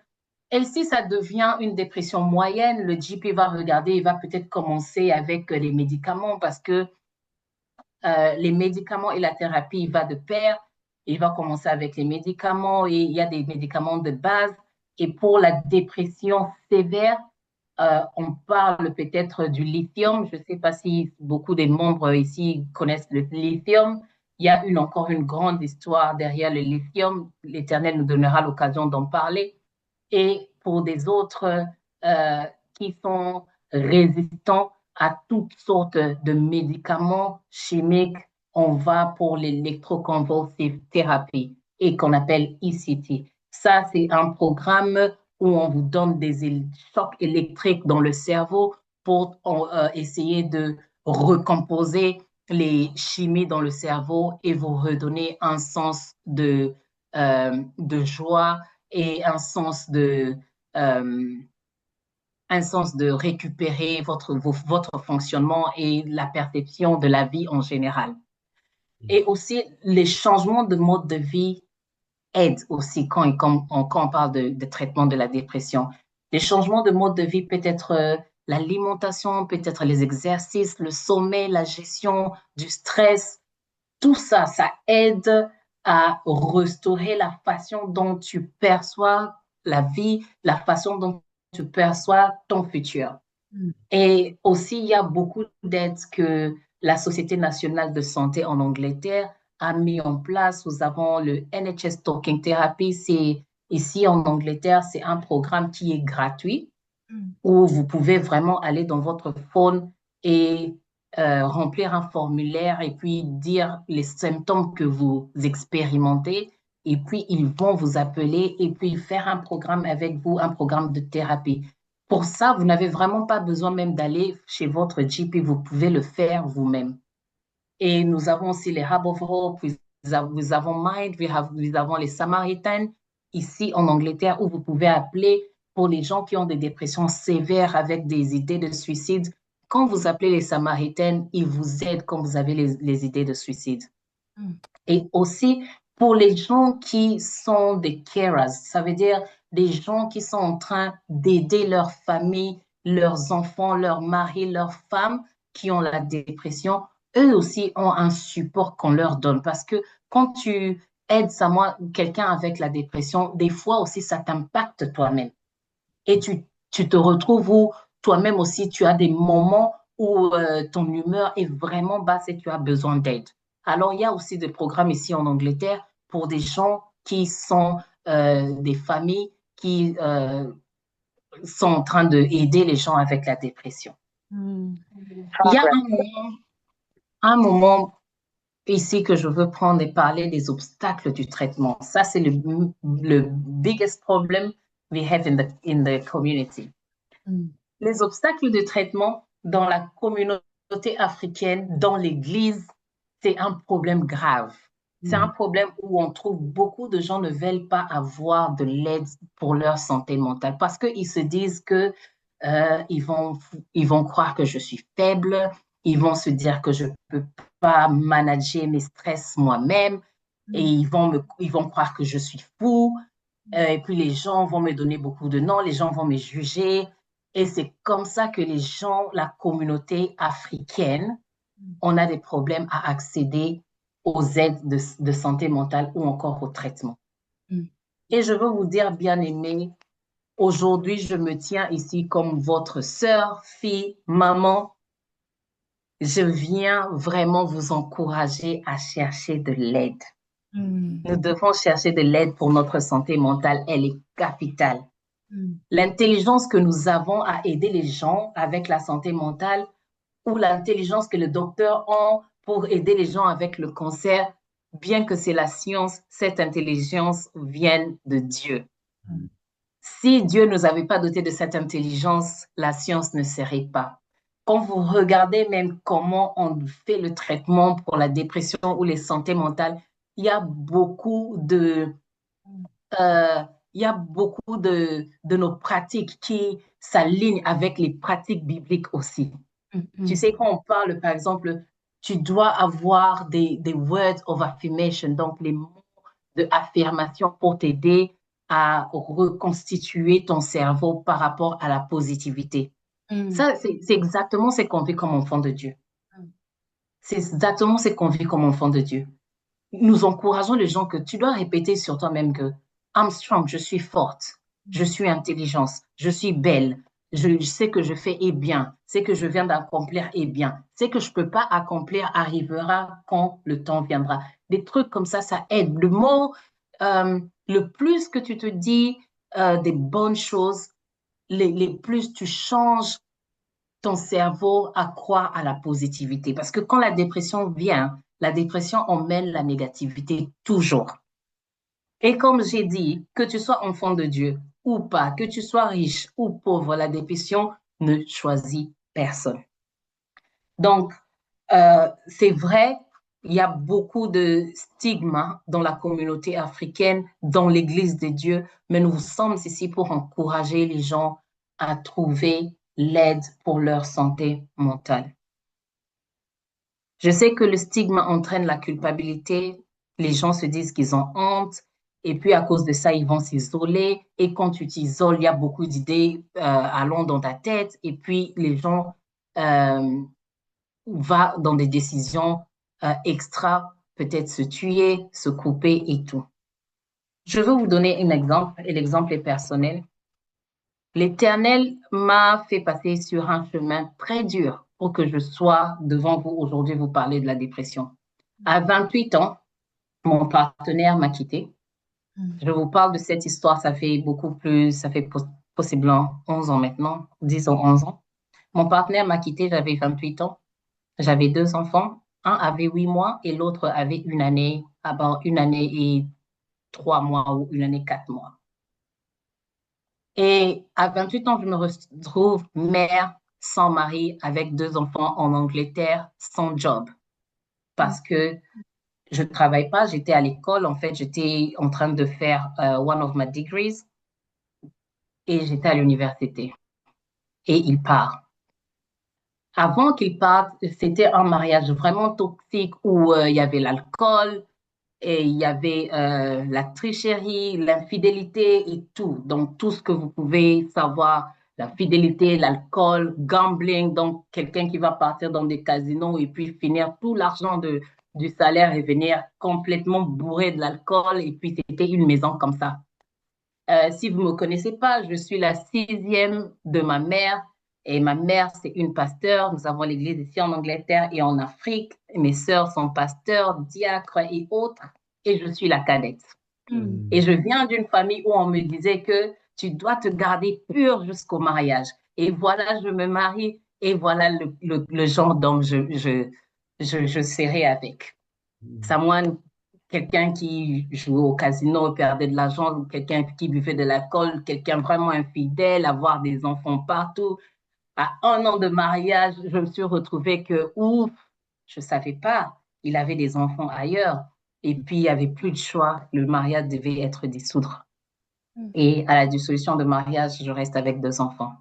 Et si ça devient une dépression moyenne, le GP va regarder, il va peut-être commencer avec les médicaments parce que les médicaments et la thérapie vont de pair. Il va commencer avec les médicaments et il y a des médicaments de base. Et pour la dépression sévère, on parle peut-être du lithium. Je ne sais pas si beaucoup des membres ici connaissent le lithium. Il y a encore une grande histoire derrière le lithium. L'Éternel nous donnera l'occasion d'en parler. Et pour des autres qui sont résistants à toutes sortes de médicaments chimiques, on va pour l'électroconvulsive thérapie et qu'on appelle ECT. Ça, c'est un programme où on vous donne des chocs électriques dans le cerveau pour essayer de recomposer les chimies dans le cerveau et vous redonner un sens de joie et un sens de récupérer votre fonctionnement et la perception de la vie en général. Et aussi, les changements de mode de vie aident aussi quand on parle de traitement de la dépression. Les changements de mode de vie peut être l'alimentation, peut-être les exercices, le sommeil, la gestion du stress. Tout ça, ça aide à restaurer la façon dont tu perçois la vie, la façon dont tu perçois ton futur. Et aussi, il y a beaucoup d'aides que la Société nationale de santé en Angleterre a mis en place. Nous avons le NHS Talking Therapy. Ici en Angleterre, c'est un programme qui est gratuit où vous pouvez vraiment aller dans votre phone et remplir un formulaire et puis dire les symptômes que vous expérimentez. Et puis, ils vont vous appeler et puis faire un programme avec vous, un programme de thérapie. Pour ça, vous n'avez vraiment pas besoin même d'aller chez votre GP, vous pouvez le faire vous-même. Et nous avons aussi les Hub of Hope, nous avons Mind, nous avons les Samaritains ici en Angleterre où vous pouvez appeler pour les gens qui ont des dépressions sévères avec des idées de suicide. Quand vous appelez les Samaritains, ils vous aident quand vous avez les idées de suicide. Et aussi pour les gens qui sont des carers, ça veut dire des gens qui sont en train d'aider leur famille, leurs enfants, leurs maris, leurs femmes qui ont la dépression, eux aussi ont un support qu'on leur donne. Parce que quand tu aides quelqu'un avec la dépression, des fois aussi, ça t'impacte toi-même. Et tu te retrouves où toi-même aussi, tu as des moments où ton humeur est vraiment basse et tu as besoin d'aide. Alors, il y a aussi des programmes ici en Angleterre pour des gens qui sont des familles qui sont en train d'aider les gens avec la dépression. Il y a un moment ici que je veux prendre et parler des obstacles du traitement. Ça, c'est le biggest problem we have in the community. Les obstacles de traitement dans la communauté africaine, dans l'Église, c'est un problème grave. C'est un problème où on trouve beaucoup de gens ne veulent pas avoir de l'aide pour leur santé mentale parce qu'ils se disent que ils vont croire que je suis faible, ils vont se dire que je ne peux pas manager mes stress moi-même et ils vont croire que je suis fou. Et puis les gens vont me donner beaucoup de noms, les gens vont me juger. Et c'est comme ça que les gens, la communauté africaine, on a des problèmes à accéder aux aides de santé mentale ou encore au traitement. Et je veux vous dire, bien-aimés, aujourd'hui, je me tiens ici comme votre sœur, fille, maman. Je viens vraiment vous encourager à chercher de l'aide. Nous devons chercher de l'aide pour notre santé mentale. Elle est capitale. L'intelligence que nous avons à aider les gens avec la santé mentale ou l'intelligence que les docteurs ont pour aider les gens avec le cancer, bien que c'est la science, cette intelligence vient de Dieu. Si Dieu ne nous avait pas doté de cette intelligence, la science ne serait pas. Quand vous regardez même comment on fait le traitement pour la dépression ou les santé mentale, il y a beaucoup de nos pratiques qui s'alignent avec les pratiques bibliques aussi. Tu sais, quand on parle, par exemple, tu dois avoir des words of affirmation, donc les mots d'affirmation pour t'aider à reconstituer ton cerveau par rapport à la positivité. Ça, c'est exactement ce qu'on vit comme enfant de Dieu. C'est exactement ce qu'on vit comme enfant de Dieu. nous encourageons les gens que tu dois répéter sur toi-même que I'm strong, je suis forte, je suis intelligente, je suis belle, je sais que je fais est bien, ce que je viens d'accomplir est bien, ce que je peux pas accomplir arrivera quand le temps viendra. Des trucs comme ça aide. Le mot, le plus que tu te dis des bonnes choses, les plus tu changes ton cerveau à croire à la positivité. Parce que quand la dépression vient, la dépression emmène la négativité toujours. Et comme j'ai dit, que tu sois enfant de Dieu ou pas, que tu sois riche ou pauvre, la dépression ne choisit personne. Donc, c'est vrai, il y a beaucoup de stigmas dans la communauté africaine, dans l'Église de Dieu, mais nous sommes ici pour encourager les gens à trouver l'aide pour leur santé mentale. Je sais que le stigma entraîne la culpabilité, les gens se disent qu'ils ont honte, et puis à cause de ça, ils vont s'isoler, et quand tu t'isoles, il y a beaucoup d'idées allant dans ta tête, et puis les gens vont dans des décisions extra, peut-être se tuer, se couper et tout. Je veux vous donner un exemple, et l'exemple est personnel. L'Éternel m'a fait passer sur un chemin très dur pour que je sois devant vous aujourd'hui, vous parler de la dépression. À 28 ans, mon partenaire m'a quitté. Je vous parle de cette histoire, ça fait beaucoup plus, ça fait possiblement 11 ans maintenant, 10 ans, 11 ans. Mon partenaire m'a quitté, j'avais 28 ans. J'avais 2 enfants. Un avait 8 mois et l'autre avait une année et 3 mois ou une année, 4 mois. Et à 28 ans, je me retrouve mère, sans mari, avec 2 enfants en Angleterre, sans job. Parce que je ne travaille pas, j'étais à l'école. En fait, j'étais en train de faire one of my degrees et j'étais à l'université. Et il part. Avant qu'il parte, c'était un mariage vraiment toxique où il y avait l'alcool et il y avait la tricherie, l'infidélité et tout. Donc, tout ce que vous pouvez savoir, la fidélité, l'alcool, gambling, donc quelqu'un qui va partir dans des casinos et puis finir tout l'argent du salaire et venir complètement bourré de l'alcool. Et puis, c'était une maison comme ça. Si vous ne me connaissez pas, je suis la 6e de ma mère. Et ma mère, c'est une pasteur. Nous avons l'église ici en Angleterre et en Afrique. Mes sœurs sont pasteurs, diacres et autres. Et je suis la cadette. Et je viens d'une famille où on me disait que tu dois te garder pure jusqu'au mariage. Et voilà, je me marie et voilà le genre d'homme je serai avec. Someone, quelqu'un qui jouait au casino, perdait de l'argent, quelqu'un qui buvait de l'alcool, quelqu'un vraiment infidèle, avoir des enfants partout. À 1 an de mariage, je me suis retrouvée que, ouf, je ne savais pas, il avait des enfants ailleurs. Et puis, il n'y avait plus de choix, le mariage devait être dissoudre. Et à la dissolution de mariage, je reste avec 2 enfants.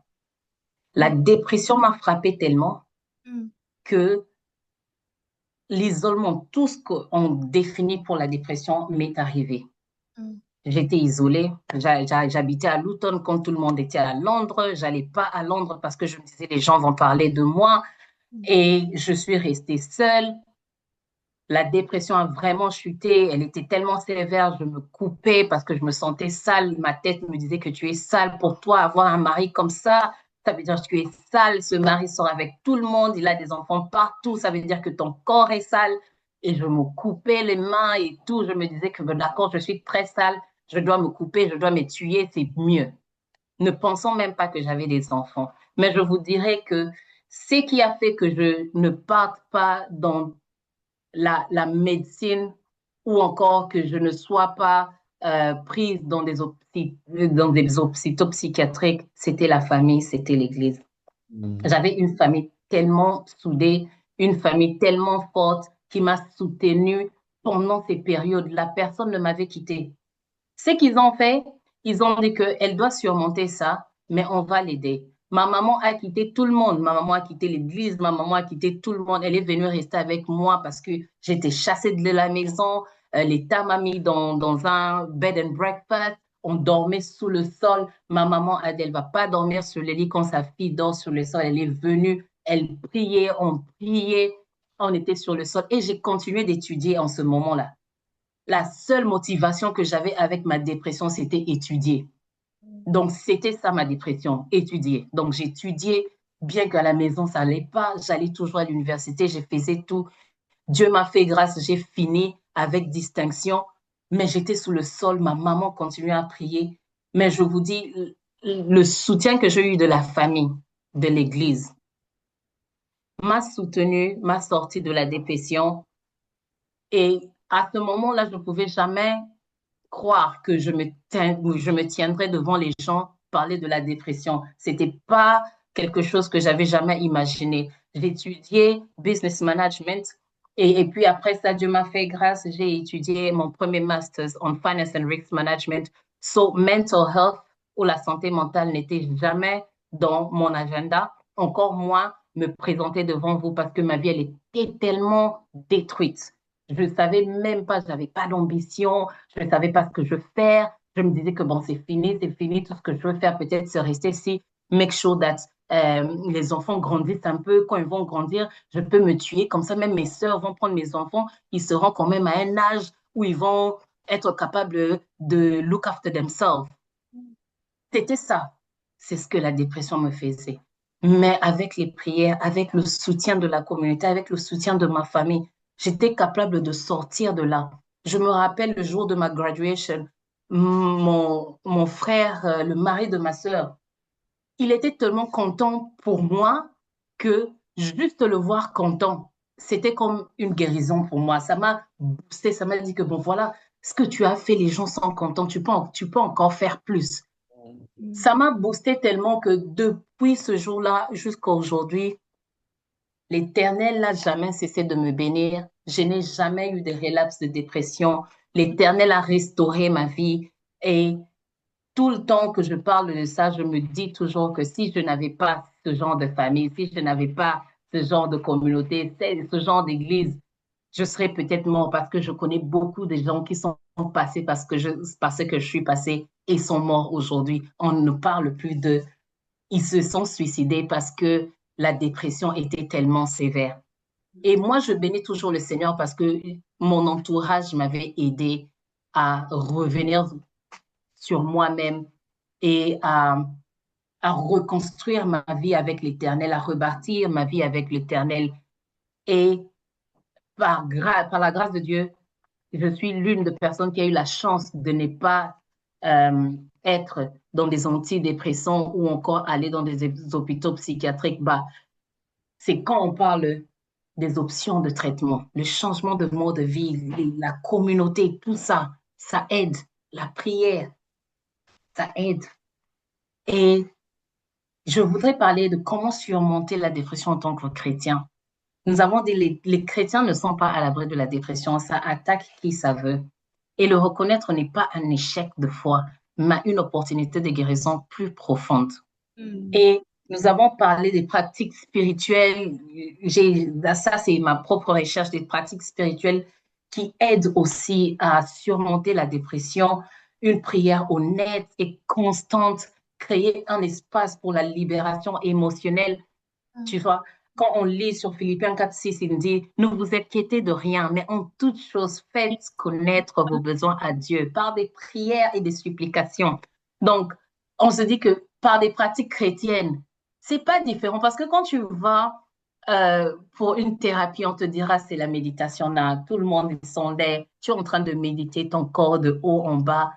La dépression m'a frappée tellement que l'isolement, tout ce qu'on définit pour la dépression m'est arrivé. J'étais isolée, j'habitais à Luton quand tout le monde était à Londres, j'allais pas à Londres parce que je me disais les gens vont parler de moi et je suis restée seule. La dépression a vraiment chuté, elle était tellement sévère, je me coupais parce que je me sentais sale, ma tête me disait que tu es sale pour toi, avoir un mari comme ça veut dire que tu es sale, ce mari sort avec tout le monde, il a des enfants partout, ça veut dire que ton corps est sale. Et je me coupais les mains et tout, je me disais que d'accord, je suis très sale, je dois me couper, je dois me tuer, c'est mieux. Ne pensant même pas que j'avais des enfants. Mais je vous dirais que ce qui a fait que je ne parte pas dans la médecine ou encore que je ne sois pas prise dans des hôpitaux psychiatriques, c'était la famille, c'était l'Église. J'avais une famille tellement soudée, une famille tellement forte qui m'a soutenue pendant ces périodes-là. Personne ne m'avait quittée. Ce qu'ils ont fait, ils ont dit qu'elle doit surmonter ça, mais on va l'aider. Ma maman a quitté tout le monde. Ma maman a quitté l'église, ma maman a quitté tout le monde. Elle est venue rester avec moi parce que j'étais chassée de la maison. L'État m'a mis dans un bed and breakfast. On dormait sous le sol. Ma maman a dit, elle ne va pas dormir sur le lit quand sa fille dort sur le sol. Elle est venue, elle priait, on était sur le sol. Et j'ai continué d'étudier en ce moment-là. la seule motivation que j'avais avec ma dépression, c'était étudier. Donc, c'était ça ma dépression, étudier. Donc, j'étudiais, bien qu'à la maison, ça n'allait pas. J'allais toujours à l'université, je faisais tout. Dieu m'a fait grâce, j'ai fini avec distinction, mais j'étais sous le sol. Ma maman continuait à prier. Mais je vous dis, le soutien que j'ai eu de la famille, de l'Église, m'a soutenu, m'a sorti de la dépression. Et à ce moment-là, je ne pouvais jamais croire que je me tiendrais devant les gens parler de la dépression. C'était pas quelque chose que j'avais jamais imaginé. J'ai étudié business management et puis après ça, Dieu m'a fait grâce. J'ai étudié mon premier master's en finance and risk management. So, mental health ou la santé mentale n'était jamais dans mon agenda. Encore moins me présenter devant vous parce que ma vie, elle était tellement détruite. Je ne savais même pas, je n'avais pas d'ambition, je ne savais pas ce que je veux faire. Je me disais que bon, c'est fini, tout ce que je veux faire peut-être c'est rester ici, make sure that les enfants grandissent un peu. Quand ils vont grandir, je peux me tuer. Comme ça, même mes sœurs vont prendre mes enfants, ils seront quand même à un âge où ils vont être capables de look after themselves. C'était ça. C'est ce que la dépression me faisait. Mais avec les prières, avec le soutien de la communauté, avec le soutien de ma famille, j'étais capable de sortir de là. Je me rappelle le jour de ma graduation, mon frère, le mari de ma sœur, il était tellement content pour moi que juste le voir content, c'était comme une guérison pour moi. Ça m'a boosté, ça m'a dit que bon, voilà, ce que tu as fait, les gens sont contents, tu peux encore faire plus. Ça m'a boosté tellement que depuis ce jour-là jusqu'à aujourd'hui, l'Éternel n'a jamais cessé de me bénir. Je n'ai jamais eu de relapse de dépression. L'Éternel a restauré ma vie. Et tout le temps que je parle de ça, je me dis toujours que si je n'avais pas ce genre de famille, si je n'avais pas ce genre de communauté, ce genre d'église, je serais peut-être mort parce que je connais beaucoup de gens qui sont passés parce que je suis passée et sont morts aujourd'hui. On ne parle plus d'eux. Ils se sont suicidés parce que la dépression était tellement sévère. Et moi, je bénis toujours le Seigneur parce que mon entourage m'avait aidé à revenir sur moi-même et à reconstruire ma vie avec l'Éternel, à rebâtir ma vie avec l'Éternel. Et par la grâce de Dieu, je suis l'une des personnes qui a eu la chance de ne pas être dans des antidépressants ou encore aller dans des hôpitaux psychiatriques. Bah, c'est quand on parle des options de traitement, le changement de mode de vie, la communauté, tout ça, ça aide. La prière, ça aide. Et je voudrais parler de comment surmonter la dépression en tant que chrétien. Nous avons dit les chrétiens ne sont pas à l'abri de la dépression, ça attaque qui ça veut. Et le reconnaître n'est pas un échec de foi, mais une opportunité de guérison plus profonde. Et nous avons parlé des pratiques spirituelles. Ça, c'est ma propre recherche des pratiques spirituelles qui aident aussi à surmonter la dépression. Une prière honnête et constante, créer un espace pour la libération émotionnelle. Tu vois, quand on lit sur Philippiens 4:6, il dit, ne vous inquiétez de rien, mais en toute chose, faites connaître vos besoins à Dieu par des prières et des supplications. Donc, on se dit que par des pratiques chrétiennes, c'est pas différent parce que quand tu vas pour une thérapie, on te dira c'est la méditation. Là, tout le monde est sondé, tu es en train de méditer ton corps de haut en bas.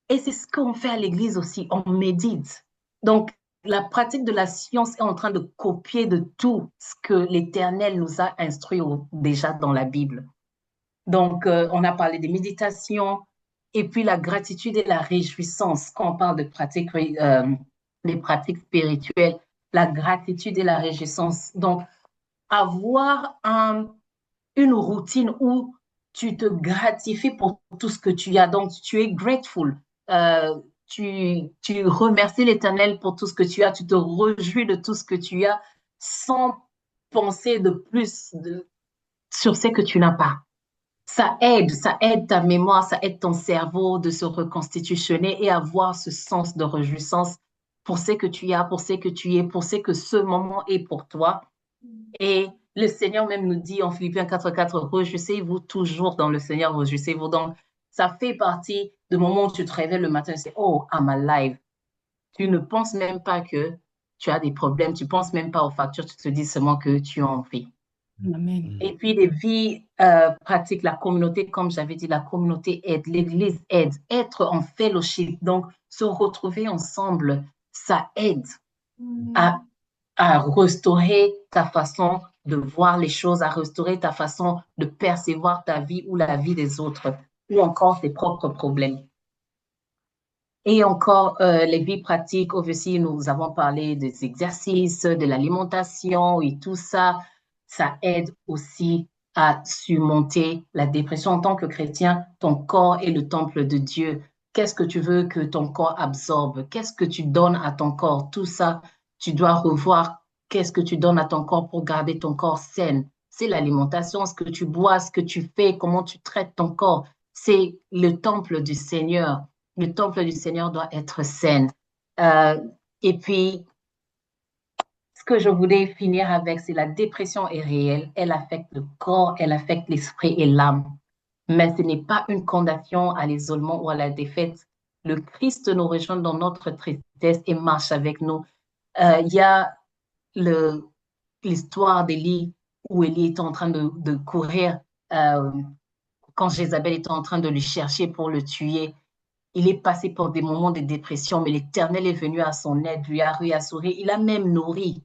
Et c'est ce qu'on fait à l'église aussi, on médite. Donc, la pratique de la science est en train de copier de tout ce que l'Éternel nous a instruit déjà dans la Bible. Donc, on a parlé des méditations et puis la gratitude et la réjouissance. Quand on parle de pratiques, les pratiques spirituelles, la gratitude et la réjouissance. Donc, avoir une routine où tu te gratifies pour tout ce que tu as. Donc, tu es grateful. Tu remercies l'Éternel pour tout ce que tu as. Tu te réjouis de tout ce que tu as sans penser de plus sur ce que tu n'as pas. Ça aide ta mémoire, ça aide ton cerveau de se reconstitutionner et avoir ce sens de réjouissance pour ce que tu as, pour ce que tu es, pour ce que ce moment est pour toi. Et le Seigneur même nous dit en Philippiens 4:4, réjouissez-vous toujours dans le Seigneur, réjouissez-vous. Donc, ça fait partie du moment où tu te réveilles le matin et tu dis, oh, I'm alive. Tu ne penses même pas que tu as des problèmes, tu ne penses même pas aux factures, tu te dis seulement que tu es en vie. Amen. Et puis, les vies pratiques, la communauté, comme j'avais dit, la communauté aide, l'Église aide, être en fellowship, donc se retrouver ensemble, ça aide à, à restaurer ta façon de voir les choses, à restaurer ta façon de percevoir ta vie ou la vie des autres, ou encore tes propres problèmes. Et encore, les vies pratiques, aussi, nous avons parlé des exercices, de l'alimentation et tout ça. Ça aide aussi à surmonter la dépression. En tant que chrétien, ton corps est le temple de Dieu. Qu'est-ce que tu veux que ton corps absorbe? Qu'est-ce que tu donnes à ton corps? Tout ça, tu dois revoir qu'est-ce que tu donnes à ton corps pour garder ton corps sain. C'est l'alimentation, ce que tu bois, ce que tu fais, comment tu traites ton corps. C'est le temple du Seigneur. Le temple du Seigneur doit être sain. Et puis, ce que je voulais finir avec, c'est la dépression est réelle. Elle affecte le corps, elle affecte l'esprit et l'âme. Mais ce n'est pas une condamnation à l'isolement ou à la défaite. Le Christ nous rejoint dans notre tristesse et marche avec nous. Il y a l'histoire d'Élie où Élie était en train de courir quand Jézabel était en train de le chercher pour le tuer. Il est passé par des moments de dépression, mais l'Éternel est venu à son aide, lui a réassuré, il a même nourri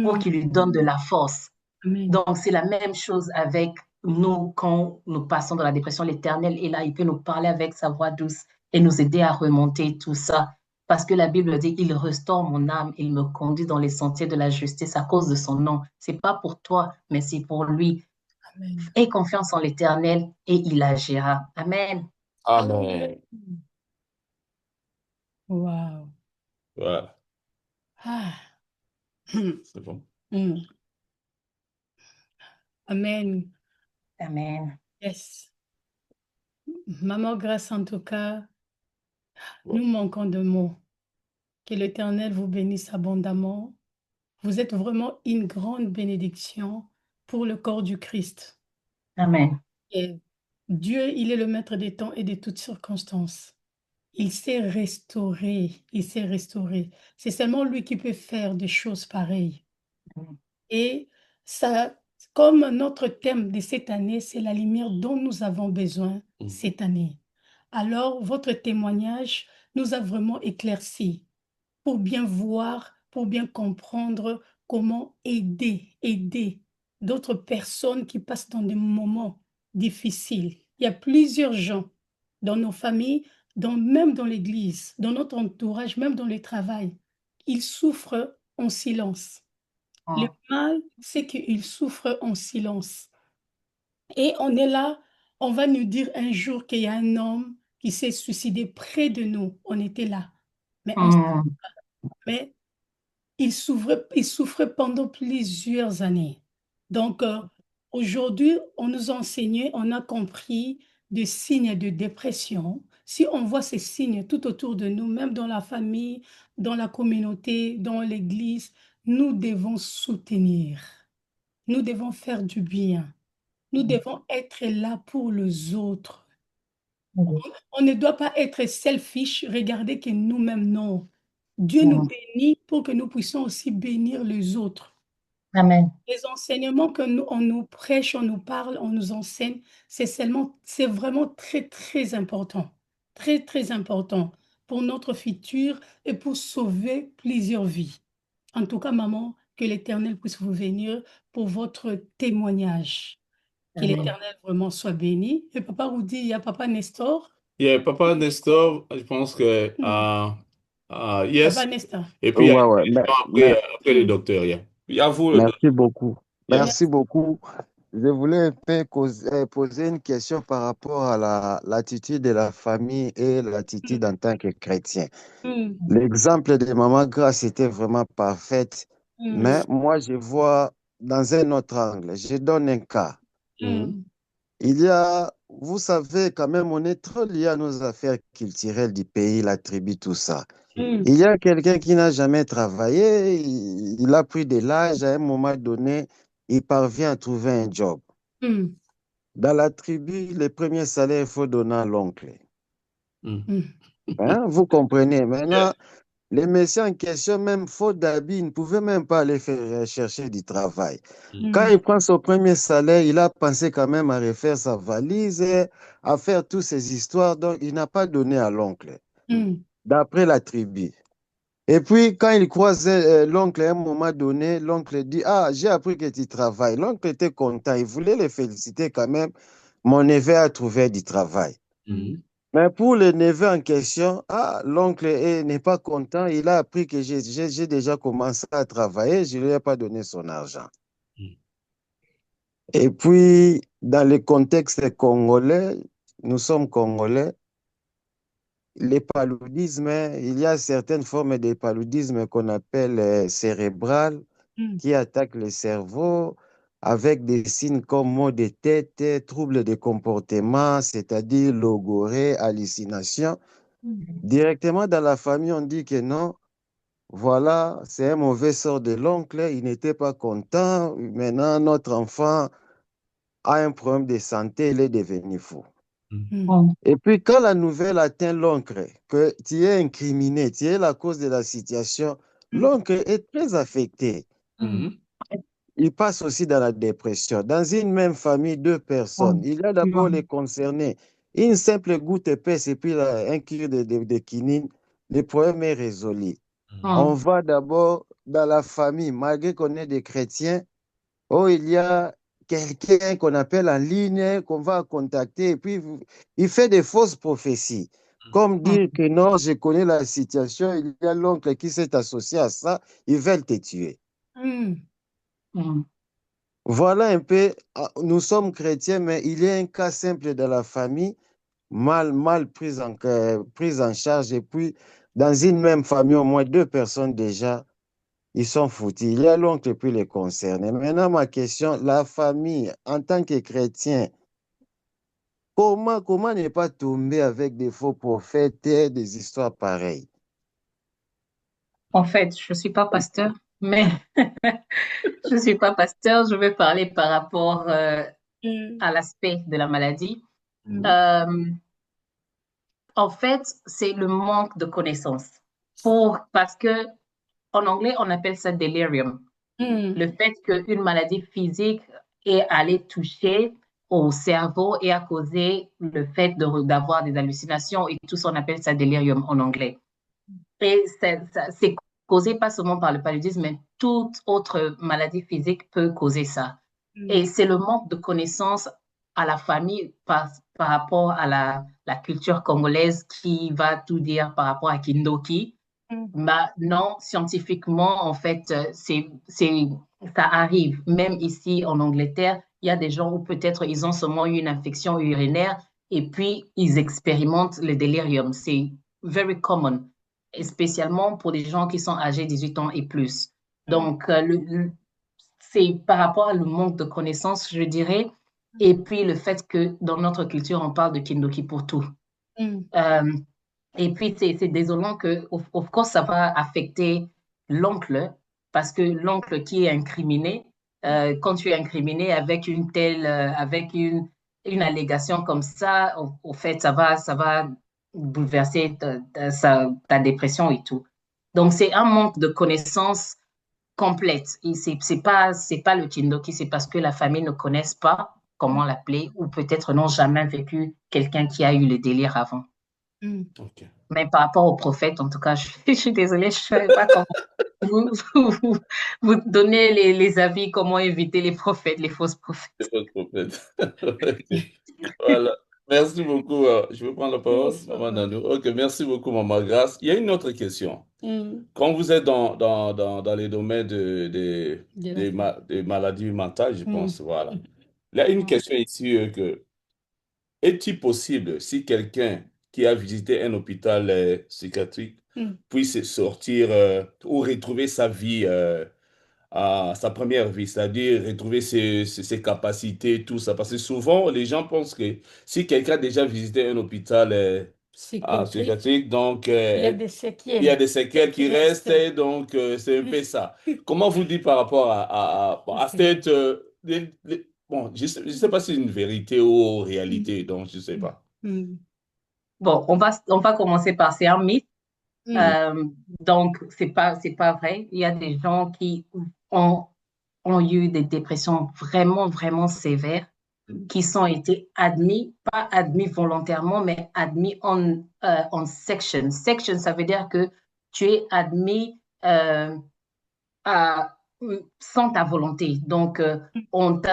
pour qu'il lui donne de la force. Amen. Donc, c'est la même chose avec nous quand nous passons dans la dépression. L'Éternel est là, il peut nous parler avec sa voix douce et nous aider à remonter tout ça. Parce que la Bible dit, il restaure mon âme, il me conduit dans les sentiers de la justice à cause de son nom. C'est pas pour toi, mais c'est pour lui. Amen. Aie confiance en l'Éternel et il agira. Amen. Amen. Wow. Voilà, Ah. c'est bon. Amen. Amen. Yes. Maman Grâce, en tout cas, Ouais. nous manquons de mots. Que l'Éternel vous bénisse abondamment. Vous êtes vraiment une grande bénédiction pour le corps du Christ. Amen. Et Dieu, il est le maître des temps et de toutes circonstances. Il sait restaurer, il sait restaurer. C'est seulement lui qui peut faire des choses pareilles. Et ça, comme notre thème de cette année, c'est la lumière dont nous avons besoin cette année. Alors, votre témoignage nous a vraiment éclairci pour bien voir, pour bien comprendre comment aider d'autres personnes qui passent dans des moments difficiles. Il y a plusieurs gens dans nos familles, même dans l'église, dans notre entourage, même dans le travail. Ils souffrent en silence. Le mal, c'est qu'ils souffrent en silence. Et on est là, on va nous dire un jour qu'il y a un homme qui s'est suicidé près de nous. On était là. Mais, mais il souffrait pendant plusieurs années. Donc, aujourd'hui, on nous a enseigné, on a compris des signes de dépression. Si on voit ces signes tout autour de nous, même dans la famille, dans la communauté, dans l'église, nous devons soutenir. Nous devons faire du bien. Nous devons être là pour les autres. On ne doit pas être selfish, regarder que nous-mêmes, non. Dieu nous bénit pour que nous puissions aussi bénir les autres. Amen. Les enseignements on nous prêche, on nous parle, on nous enseigne, c'est vraiment très, très important. Très, très important pour notre futur et pour sauver plusieurs vies. En tout cas, maman, que l'Éternel puisse vous bénir pour votre témoignage. Que l'Éternel vraiment soit béni. Et papa vous dit, il y a papa Nestor. Yeah, Papa Nestor, je pense que yes. Papa Nestor. Et puis il y a Ouais. une question après le docteur. Yeah. Il y a vous, le docteur. Merci beaucoup. Yeah. Merci beaucoup. Je voulais un peu poser une question par rapport à l'attitude de la famille et l'attitude en tant que chrétien. L'exemple de Maman Grace était vraiment parfaite, mais moi je vois dans un autre angle. Je donne un cas. Il y a, vous savez, quand même, on est trop lié à nos affaires culturelles du pays, la tribu, tout ça. Il y a quelqu'un qui n'a jamais travaillé, il a pris de l'âge, à un moment donné, il parvient à trouver un job. Dans la tribu, les premiers salaires, il faut donner à l'oncle. Hein, vous comprenez? Maintenant, les messieurs en question, même faute d'habits, ne pouvaient même pas aller faire chercher du travail. Quand il prend son premier salaire, il a pensé quand même à refaire sa valise, à faire toutes ces histoires, donc il n'a pas donné à l'oncle, d'après la tribu. Et puis, quand il croisait l'oncle à un moment donné, l'oncle dit, ah, j'ai appris que tu travailles. L'oncle était content, il voulait le féliciter quand même. Mon neveu a trouvé du travail. Mais pour le neveu en question, ah, l'oncle n'est pas content. Il a appris que j'ai déjà commencé à travailler, je ne lui ai pas donné son argent. Et puis, dans le contexte congolais, nous sommes congolais, les paludismes, il y a certaines formes de paludisme qu'on appelle cérébral, qui attaquent le cerveau avec des signes comme maux de tête, troubles de comportement, c'est-à-dire logorée, hallucination. Directement dans la famille, on dit que non, voilà, c'est un mauvais sort de l'oncle, il n'était pas content, maintenant notre enfant a un problème de santé, il est devenu fou. Et puis quand la nouvelle atteint l'oncle, que tu es incriminé, tu es la cause de la situation, l'oncle est très affecté. Il passe aussi dans la dépression. Dans une même famille, deux personnes, il y a d'abord les concernés. Une simple goutte épaisse et puis un kilo de quinine, le problème est résolu. On va d'abord dans la famille, malgré qu'on est des chrétiens, oh, il y a quelqu'un qu'on appelle en ligne, qu'on va contacter, et puis il fait des fausses prophéties. Comme dire que non, je connais la situation, il y a l'oncle qui s'est associé à ça, ils veulent te tuer. Voilà un peu, nous sommes chrétiens, mais il y a un cas simple de la famille, mal prise en charge, et puis dans une même famille, au moins deux personnes déjà, ils sont foutus. Il y a l'oncle et puis les concernés. Maintenant, ma question, la famille, en tant que chrétien, comment ne pas tomber avec des faux prophètes et des histoires pareilles? En fait, je ne suis pas pasteur, mais je ne suis pas pasteur. Je vais parler par rapport à l'aspect de la maladie. En fait, c'est le manque de connaissances. Parce que en anglais, on appelle ça delirium. Le fait qu'une maladie physique est allée toucher au cerveau et a causé le fait d'avoir des hallucinations et tout ça, on appelle ça delirium en anglais. Et c'est causé pas seulement par le paludisme, mais toute autre maladie physique peut causer ça. Et c'est le manque de connaissances à la famille par rapport à la culture congolaise qui va tout dire par rapport à Kindoki. Bah, non, scientifiquement, en fait, ça arrive. Même ici en Angleterre, il y a des gens où peut-être ils ont seulement eu une infection urinaire et puis ils expérimentent le délirium. C'est very common, et spécialement pour des gens qui sont âgés 18 ans et plus. Donc, c'est par rapport au manque de connaissances, je dirais, et puis le fait que dans notre culture, on parle de Kindoki pour tout. Et puis, c'est désolant que, of course, ça va affecter l'oncle, parce que l'oncle qui est incriminé, quand tu es incriminé avec avec une allégation comme ça, au fait, ça va bouleverser ta dépression et tout. Donc, c'est un manque de connaissances complètes. Et c'est pas le Kindoki, c'est parce que la famille ne connaisse pas comment l'appeler, ou peut-être n'ont jamais vécu quelqu'un qui a eu le délire avant. Mais par rapport au prophète, en tout cas, je suis désolée, je ne savais pas comment vous donnez les avis, comment éviter les prophètes, les fausses prophètes. Les fausses prophètes. Voilà. Merci beaucoup. Je vais prendre la parole, Maman Nanou. Ok, merci beaucoup, Maman Grace. Il y a une autre question. Quand vous êtes dans les domaines des maladies mentales, je pense, voilà. Il y a une question ici que est-il possible, si quelqu'un qui a visité un hôpital psychiatrique puisse sortir ou retrouver sa vie, à sa première vie, c'est-à-dire retrouver ses capacités, tout ça? Parce que souvent, les gens pensent que si quelqu'un a déjà visité un hôpital psychiatrique. psychiatrique. Donc, Il y a des il y a séquelles des séquelles qui restent, et donc c'est un peu Oui. ça. Comment vous dites par rapport à Ok. cette... bon, je ne sais pas si c'est une vérité ou réalité, donc je ne sais pas. Mm. Bon, on va commencer par c'est un mythe. Mm. Euh, donc, c'est pas vrai. Il y a des gens qui ont, ont eu des dépressions vraiment, vraiment sévères, qui sont été admis, pas admis volontairement, mais admis en section. Section, ça veut dire que tu es admis à, sans ta volonté. Donc,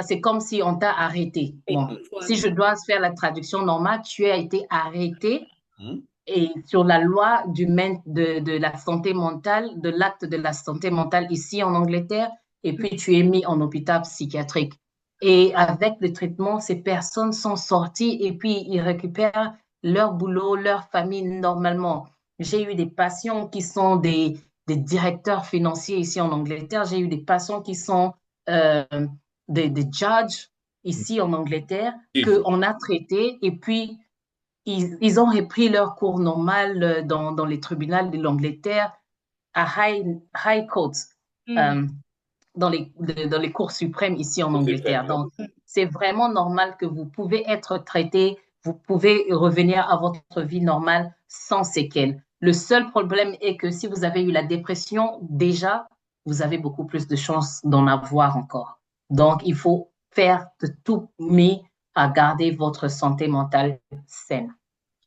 c'est comme si on t'a arrêté. Bon, Voilà. si je dois faire la traduction normale, tu as été arrêté Hmm? et sur la loi de la santé mentale, de l'acte de la santé mentale ici en Angleterre, et puis tu es mis en hôpital psychiatrique. Et avec le traitement, ces personnes sont sorties et puis ils récupèrent leur boulot, leur famille normalement. J'ai eu des patients qui sont des directeurs financiers ici en Angleterre. J'ai eu des patients qui sont euh, des judges ici en Angleterre qu'on a traités et puis ils ont repris leur cours normal dans les tribunaux de l'Angleterre, à High Court, euh, dans les cours suprêmes ici en C'est Angleterre. vrai. Donc, c'est vraiment normal que vous pouvez être traité, vous pouvez revenir à votre vie normale sans séquelles. Le seul problème est que si vous avez eu la dépression, déjà, vous avez beaucoup plus de chances d'en avoir encore. Donc, il faut faire de tout mis à garder votre santé mentale saine.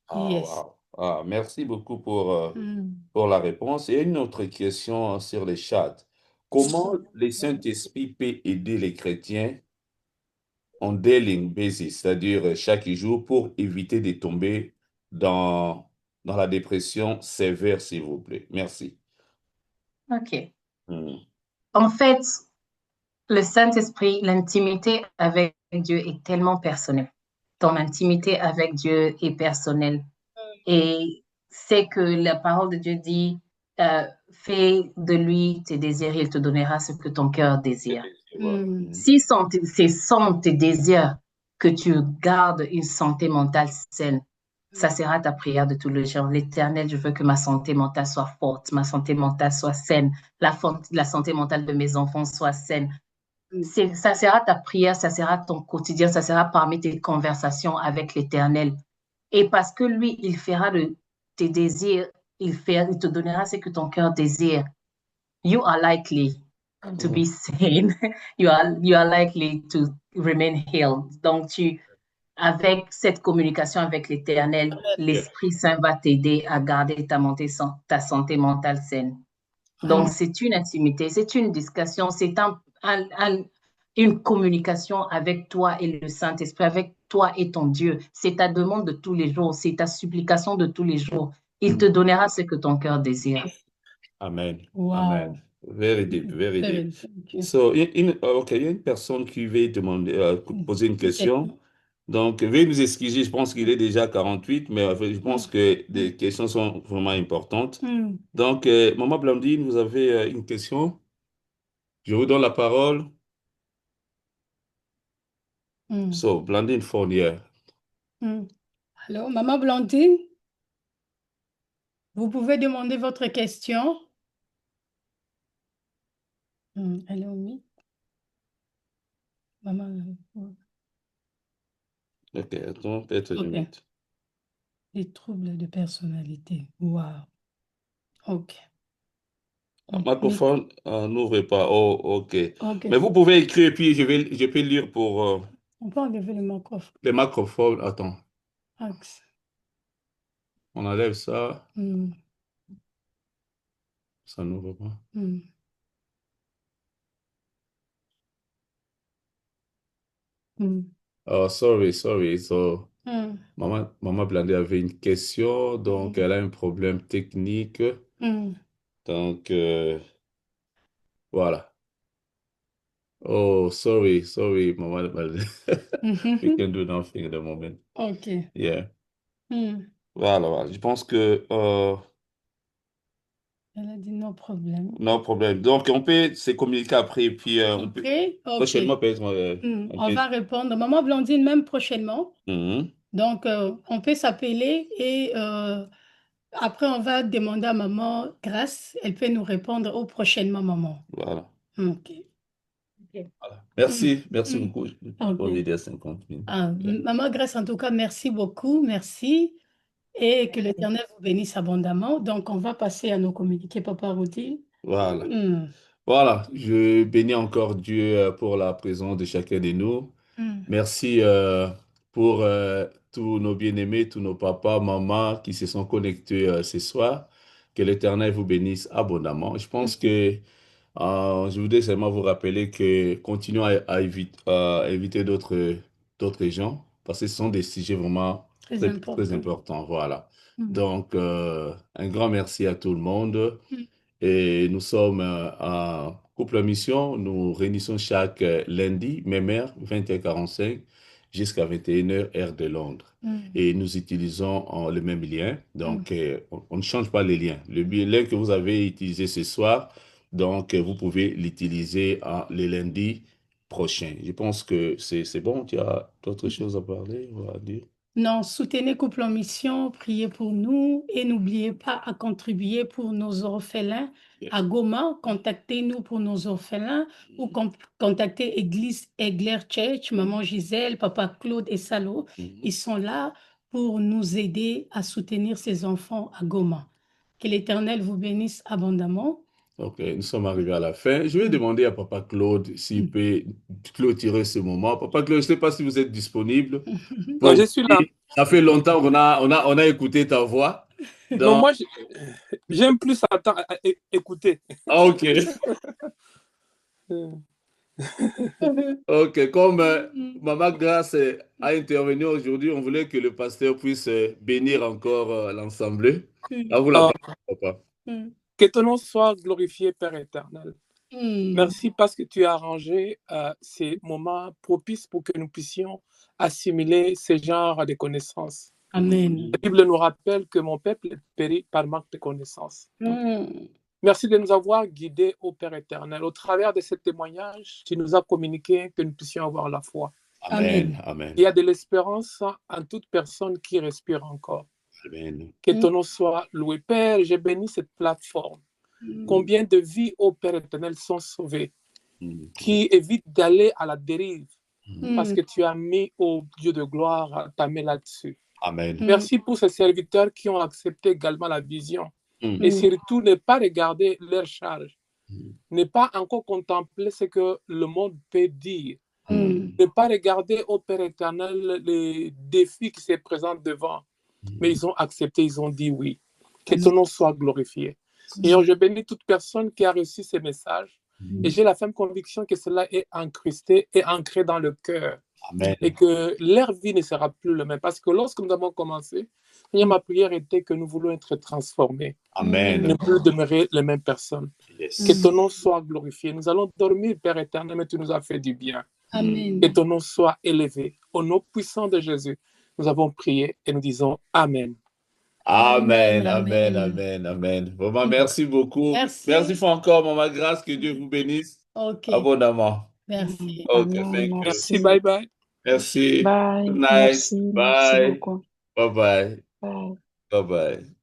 Ah, Yes. wow. Ah, merci beaucoup Mm. pour la réponse. Et une autre question sur les chats. Comment le Saint-Esprit peut aider les chrétiens en daily basis, c'est-à-dire chaque jour, pour éviter de tomber dans la dépression sévère, s'il vous plaît? Merci. OK. Hmm. En fait, le Saint-Esprit, l'intimité avec Dieu est tellement personnelle. Ton intimité avec Dieu est personnelle. Et c'est que la parole de Dieu dit, fais de lui tes désirs, il te donnera ce que ton cœur désire. Voilà. Mm. Si c'est sans tes désirs que tu gardes une santé mentale saine, ça sera ta prière de tous les jours. L'Éternel, je veux que ma santé mentale soit forte, ma santé mentale soit saine, la santé mentale de mes enfants soit saine. Ça sera ta prière, ça sera ton quotidien, ça sera parmi tes conversations avec l'Éternel. Et parce que lui, il fera de tes désirs, il te donnera ce que ton cœur désire. You are likely to be sane. You are likely to remain healed. Donc, avec cette communication avec l'Éternel, l'Esprit Saint va t'aider à garder ta santé mentale saine. Donc, c'est une intimité, c'est une discussion, c'est une communication avec toi et le Saint-Esprit, avec toi et ton Dieu. C'est ta demande de tous les jours, c'est ta supplication de tous les jours. Il te donnera ce que ton cœur désire. Amen. Wow. Amen. Very deep, very Very deep. thank you. So, OK, il y a une personne qui veut poser une question. Donc, veuillez nous excuser, je pense qu'il est déjà 48, mais je pense que les questions sont vraiment importantes. Mm. Donc, Maman Blandine, vous avez une question? Je vous donne la parole. Mm. So, Blandine Fournier. Mm. Allô, Maman Blandine, vous pouvez demander votre question. Allô, oui. Maman. OK, attends, peut-être une OK. minute. Des troubles de personnalité. Wow. OK. Microphone, n'ouvrez pas. Oh, OK. OK. Mais vous pouvez écrire, puis je peux lire pour On peut enlever le microphone. les microphones. Attends, Axe. on enlève ça. Mm. Ça n'ouvre pas. Mm. Mm. Oh, sorry. So, Mm. Maman Blandé avait une question, donc elle a un problème technique. Mm. Donc, voilà. Oh, sorry, Maman Blandé. We can do nothing at the moment. OK. Yeah. Mm. Voilà. Je pense que Elle a dit no problème. no problème. Donc, on peut se communiquer après, et puis on peut OK. prochainement, peut-être, On va répondre. Maman Blandine, même prochainement. Mhm. Donc, on peut s'appeler et après, on va demander à maman Grâce. Elle peut nous répondre au prochainement, maman. Voilà. OK. Voilà. Merci Mm. beaucoup OK. pour l'idée à 50 000. Maman Grâce, en tout cas, merci beaucoup. Merci. Et que l'Éternel vous bénisse abondamment. Donc, on va passer à nos communiqués, Papa Rudy. Voilà. Mm. Voilà, je bénis encore Dieu pour la présence de chacun de nous. Merci pour tous nos bien-aimés, tous nos papas, mamans qui se sont connectés ce soir. Que l'Éternel vous bénisse abondamment. Je pense que je voudrais seulement vous rappeler que continuons à inviter d'autres gens parce que ce sont des sujets vraiment très importants. Voilà. Donc, un grand merci à tout le monde. Et nous sommes en couple mission. Nous réunissons chaque lundi, même heure, 20h45, jusqu'à 21h, heure de Londres. Et nous utilisons le même lien. Donc, on ne change pas les liens. Le lien que vous avez utilisé ce soir, donc, vous pouvez l'utiliser le lundi prochain. Je pense que c'est bon. Tu as d'autres choses à parler ou à dire? Non, soutenez Couple en Mission, priez pour nous et n'oubliez pas à contribuer pour nos orphelins à Goma. Contactez-nous pour nos orphelins ou contactez Église Egler Church, Maman Gisèle, Papa Claude et Salo. Ils sont là pour nous aider à soutenir ces enfants à Goma. Que l'Éternel vous bénisse abondamment. Ok, nous sommes arrivés à la fin. Je vais demander à Papa Claude s'il peut clôturer ce moment. Papa Claude, je ne sais pas si vous êtes disponible. Non, je suis là. Ça fait longtemps qu'on a écouté ta voix. Non, moi, j'aime plus écouter. Ah, ok. Ok, comme Maman Grâce a intervenu aujourd'hui, on voulait que le pasteur puisse bénir encore l'ensemble. À vous la parole, Papa. Que ton nom soit glorifié, Père éternel. Merci parce que tu as arrangé ces moments propices pour que nous puissions assimiler ce genre de connaissances. Amen. La Bible nous rappelle que mon peuple périt par manque de connaissances. Merci de nous avoir guidés, ô Père éternel. Au travers de ce témoignage, tu nous as communiqué que nous puissions avoir la foi. Amen. Amen. Il y a de l'espérance en toute personne qui respire encore. Amen. Que ton nom soit loué. Père, j'ai béni cette plateforme. Combien de vies, ô Père éternel, sont sauvées, qui évitent d'aller à la dérive, parce que tu as mis, ô Dieu de gloire, ta main là-dessus. Amen. Merci pour ces serviteurs qui ont accepté également la vision. Et surtout, ne pas regarder leur charge. Ne pas encore contempler ce que le monde peut dire. Ne pas regarder, ô Père éternel, les défis qui se présentent devant. Mais ils ont accepté, ils ont dit oui. Que ton nom soit glorifié. Et je bénis toute personne qui a reçu ces messages. Et j'ai la ferme conviction que cela est incrusté et ancré dans le cœur. Amen. Et que leur vie ne sera plus le même. Parce que lorsque nous avons commencé, ma prière était que nous voulons être transformés. Amen. Ne plus demeurer les mêmes personnes. Yes. Que ton nom soit glorifié. Nous allons dormir, Père éternel, mais tu nous as fait du bien. Amen. Que ton nom soit élevé. Au nom puissant de Jésus, nous avons prié et nous disons Amen. Amen, amen, amen, amen. Vraiment, merci beaucoup. Merci encore, Maman Grâce. Que Dieu vous bénisse abondamment. Merci. Okay, thank you. Merci, bye bye. Merci. Bye. Good night. Merci. Bye. Merci beaucoup. Bye bye. Bye. Bye bye.